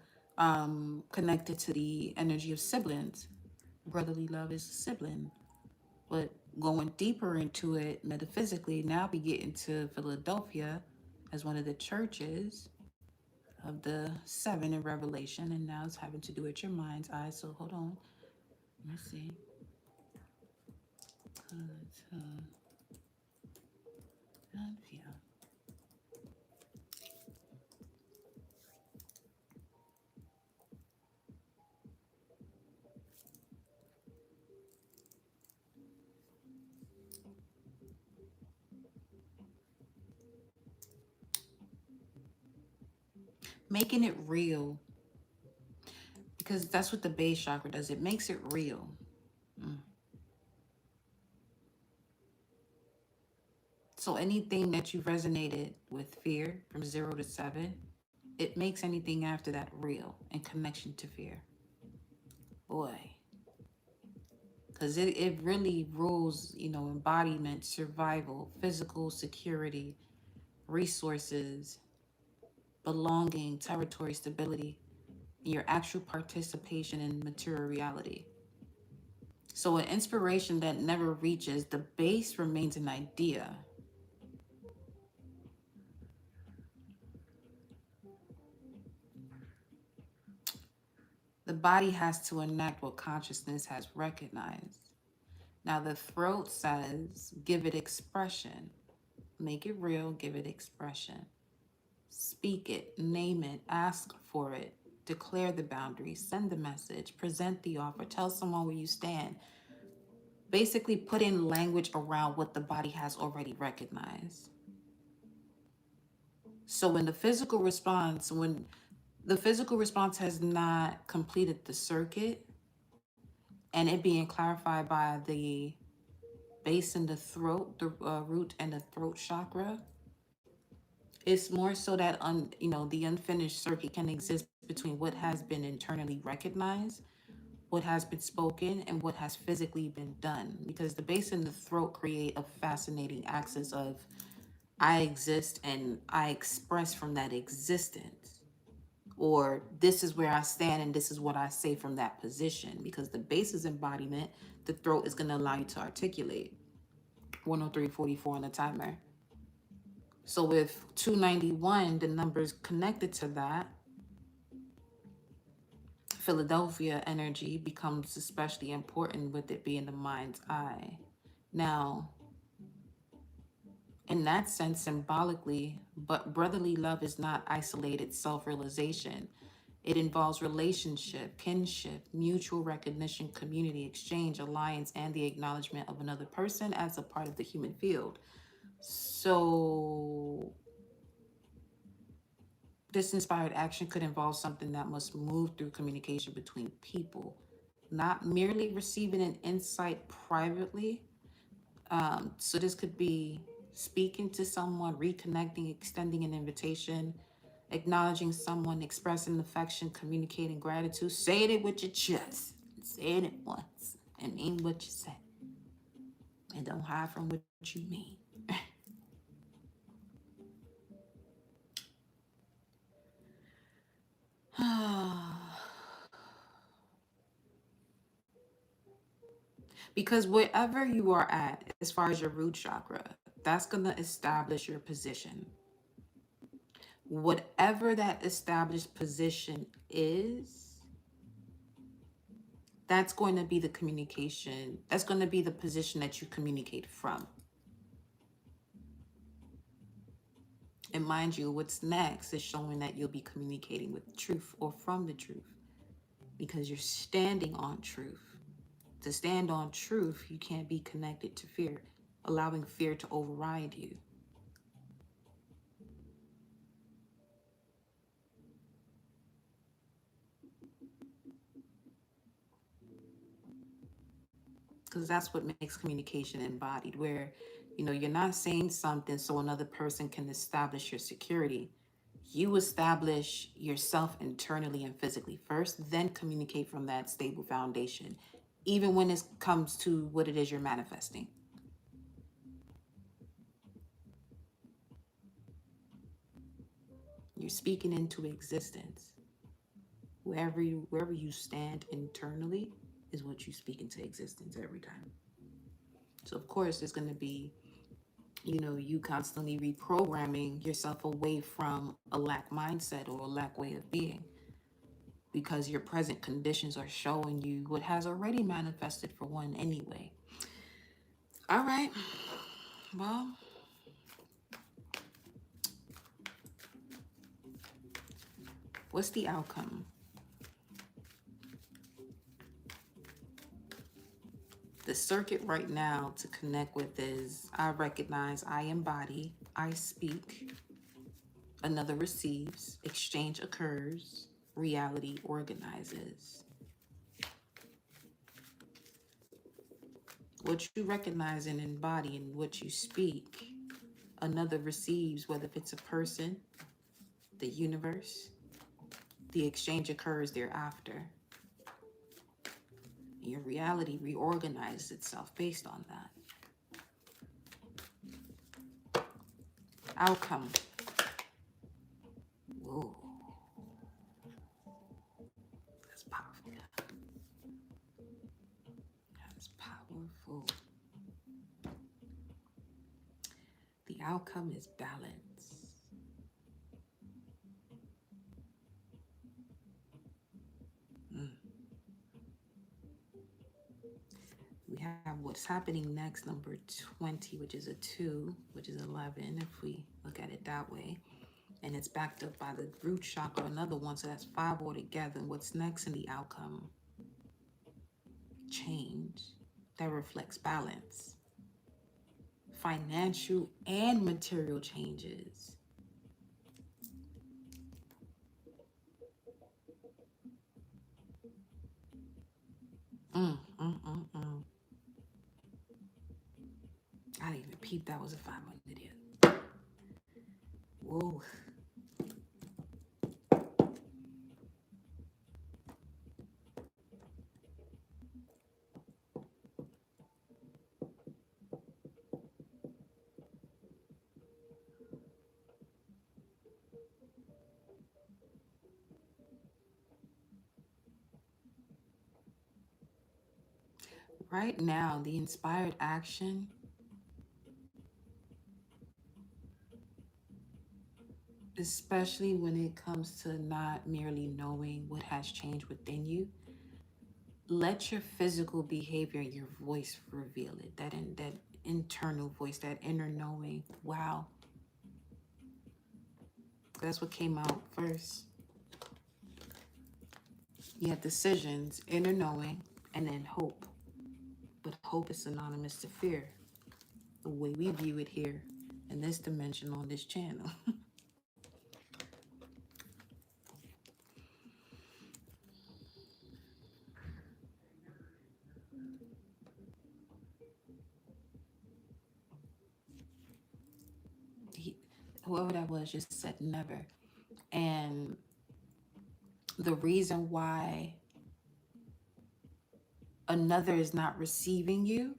connected to the energy of siblings. Brotherly love is a sibling. But going deeper into it metaphysically, now we get into Philadelphia as one of the churches of the seven in Revelation, and now it's having to do with your mind's eye. So hold on, let's see. Philadelphia. Making it real, because that's what the base chakra does. It makes it real. Mm. So anything that you resonated with fear from 0 to 7, it makes anything after that real in connection to fear. Boy. Because it really rules, embodiment, survival, physical security, resources, belonging, territory, stability, and your actual participation in material reality. So an inspiration that never reaches the base remains an idea. The body has to enact what consciousness has recognized. Now the throat says, give it expression. Make it real, give it expression. Speak it, name it, ask for it, declare the boundaries, send the message, present the offer, tell someone where you stand. Basically put in language around what the body has already recognized. So when the physical response has not completed the circuit and it being clarified by the base in the throat, the root and the throat chakra, it's more so that the unfinished circuit can exist between what has been internally recognized, what has been spoken, and what has physically been done. Because the base in the throat create a fascinating axis of I exist and I express from that existence. Or this is where I stand and this is what I say from that position. Because the base is embodiment, the throat is going to allow you to articulate. 103.44 on the timer. So with 291, the numbers connected to that, Philadelphia energy becomes especially important with it being the mind's eye. Now, in that sense, symbolically, but brotherly love is not isolated self-realization. It involves relationship, kinship, mutual recognition, community, exchange, alliance, and the acknowledgement of another person as a part of the human field. So this inspired action could involve something that must move through communication between people, not merely receiving an insight privately. So this could be speaking to someone, reconnecting, extending an invitation, acknowledging someone, expressing affection, communicating gratitude, saying it with your chest, saying it once, and mean what you say, and don't hide from what you mean. Because wherever you are at, as far as your root chakra, that's going to establish your position. Whatever that established position is, that's going to be the communication. That's going to be the position that you communicate from. And mind you, what's next is showing that you'll be communicating with truth or from the truth because you're standing on truth. To stand on truth, you can't be connected to fear, allowing fear to override you. Because that's what makes communication embodied, where you're not saying something so another person can establish your security. You establish yourself internally and physically first, then communicate from that stable foundation, even when it comes to what it is you're manifesting. You're speaking into existence. Wherever you stand internally is what you speak into existence every time. So of course there's going to be you constantly reprogramming yourself away from a lack mindset or a lack way of being, because your present conditions are showing you what has already manifested for one anyway. All right. Well, what's the outcome? The circuit right now to connect with is: I recognize, I embody, I speak, another receives, exchange occurs, reality organizes. What you recognize and embody and what you speak, another receives, whether if it's a person, the universe, the exchange occurs thereafter. Your reality reorganizes itself based on that. Outcome. Whoa. That's powerful. That's powerful. The outcome is balance. We have what's happening next, number 20, which is a 2, which is 11, if we look at it that way. And it's backed up by the root chakra, another one, so that's 5 altogether. And what's next in the outcome? Change. That reflects balance. Financial and material changes. Mm, mm, mm, mm. I didn't even peep that was a 500 yet. Whoa. Right now, the inspired action, especially when it comes to not merely knowing what has changed within you, let your physical behavior and your voice reveal it. That internal voice, that inner knowing. Wow, that's what came out first. You have decisions, inner knowing, and then hope. But hope is synonymous to fear, the way we view it here in this dimension on this channel. Whoever that was just said never. And the reason why another is not receiving you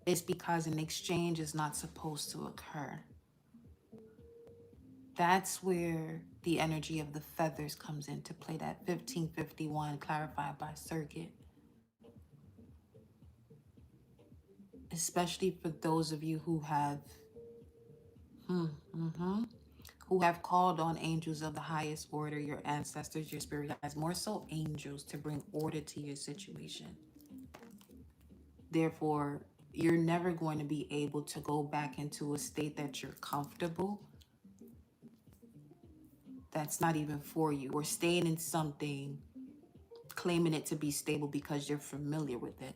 is because an exchange is not supposed to occur. That's where the energy of the feathers comes into play, that 1551 clarified by circuit. Especially for those of you who have who have called on angels of the highest order, your ancestors, your spirit guides, more so angels, to bring order to your situation. Therefore, you're never going to be able to go back into a state that you're comfortable, that's not even for you, or staying in something, claiming it to be stable because you're familiar with it.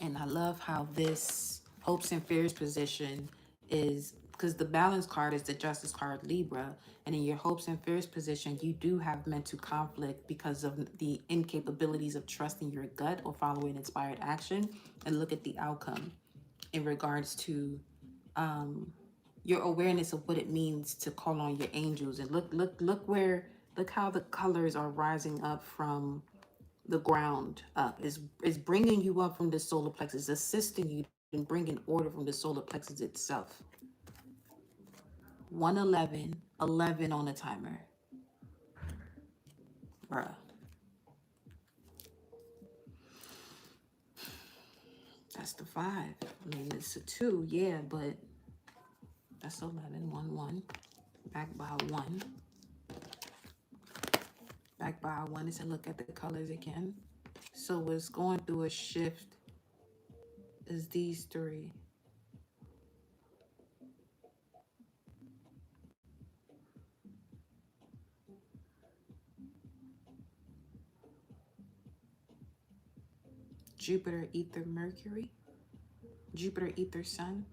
And I love how this hopes and fears position is, because the balance card is the justice card, Libra. And in your hopes and fears position, you do have mental conflict because of the incapabilities of trusting your gut or following inspired action. And look at the outcome in regards to your awareness of what it means to call on your angels. And look how the colors are rising up from the ground up. Is bringing you up from the solar plexus, assisting you in bringing order from the solar plexus itself. 111, 11 on the timer. Bruh. That's the 5. I mean, it's a 2, yeah, but that's 11, 1, 1. Back by 1. Back by 1 is to look at the colors again. So what's going through a shift is these 3. Jupiter, Ether, Mercury. Jupiter, Ether, Sun.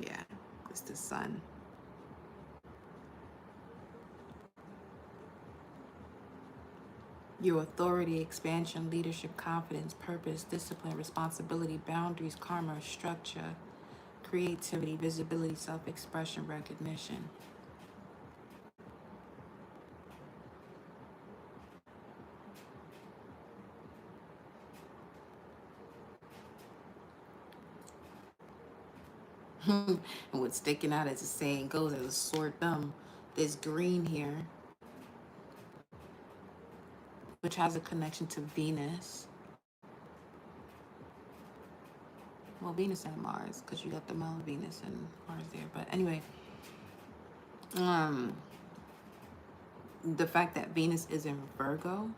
Yeah, it's the Sun. Your authority, expansion, leadership, confidence, purpose, discipline, responsibility, boundaries, karma, structure, creativity, visibility, self-expression, recognition. And what's sticking out, as the saying goes, as a sore thumb, this green here, which has a connection to Venus. Well, Venus and Mars, because you got the moon, Venus and Mars there. But anyway, the fact that Venus is in Virgo,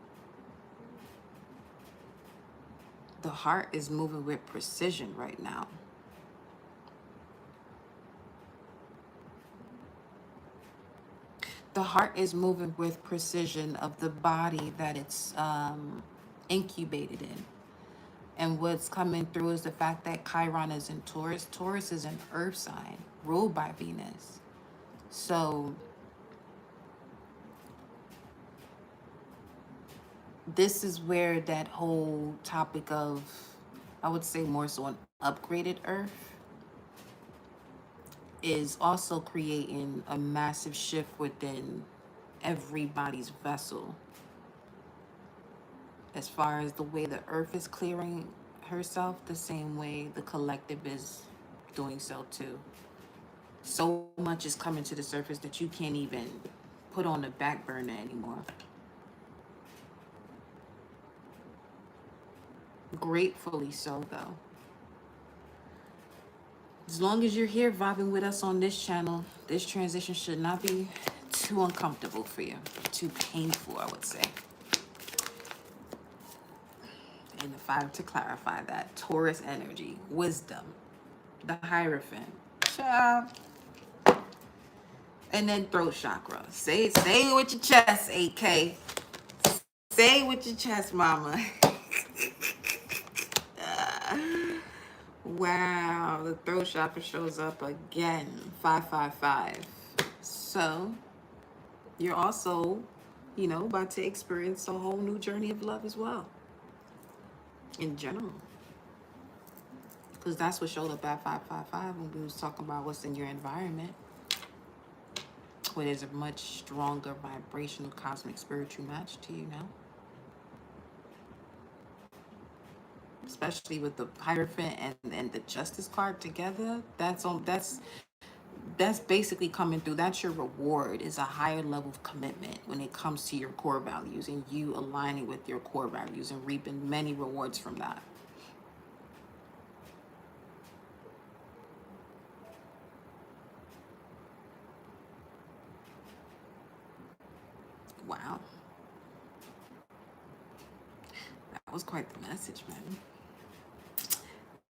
the heart is moving with precision right now. The heart is moving with precision of the body that it's incubated in. And what's coming through is the fact that Chiron is in Taurus. Taurus is an earth sign ruled by Venus. So this is where that whole topic of, I would say more so an upgraded earth, is also creating a massive shift within everybody's vessel, as far as the way the earth is clearing herself, the same way the collective is doing so too. So much is coming to the surface that you can't even put on the back burner anymore. Gratefully so, though. As long as you're here vibing with us on this channel, this transition should not be too uncomfortable for you. Too painful, I would say. And if I were to clarify that, Taurus energy, wisdom, the Hierophant, child, and then throat chakra. Say it with your chest, 8K. Say it with your chest, mama. Wow, the throat chakra shows up again, 555. So you're also, about to experience a whole new journey of love as well, in general. Because that's what showed up at 555 when we was talking about what's in your environment. where there's a much stronger vibrational cosmic spiritual match to you now. Especially with the Hierophant and the Justice card together, that's basically coming through. That's your reward, is a higher level of commitment when it comes to your core values and you aligning with your core values and reaping many rewards from that. Wow. That was quite the message, man.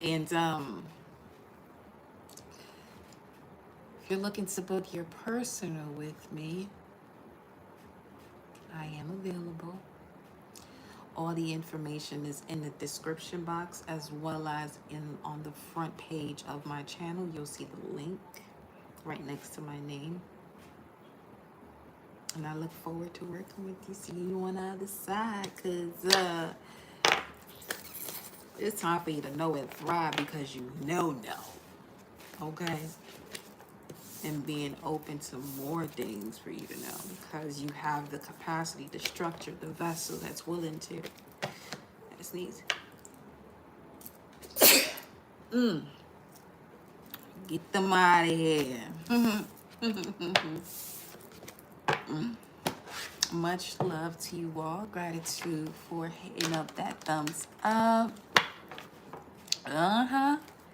And if you're looking to book your personal with me, I am available. All the information is in the description box, as well as on the front page of my channel. You'll see the link right next to my name. And I look forward to working with you, seeing you on the other side, because it's time for you to know and thrive, because you know. Okay? And being open to more things for you to know, because you have the capacity, the structure, the vessel that's willing to. I sneeze. Get them out of here. Much love to you all. Gratitude for hitting up that thumbs up.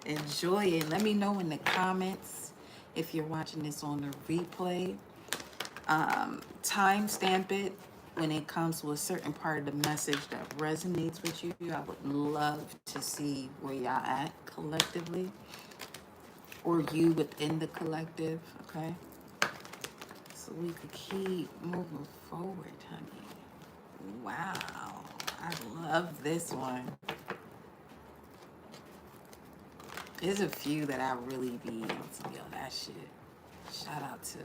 Enjoy it. Let me know in the comments if you're watching this on the replay. Timestamp it when it comes to a certain part of the message that resonates with you. I would love to see where y'all at collectively, or you within the collective, okay? So we could keep moving forward, honey. Wow, I love this one. There's a few that I really be on some, yo, that shit. Shout out to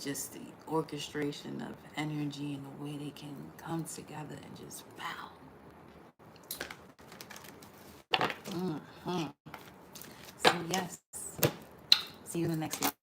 just the orchestration of energy and the way they can come together and just bow. So yes, see you in the next live.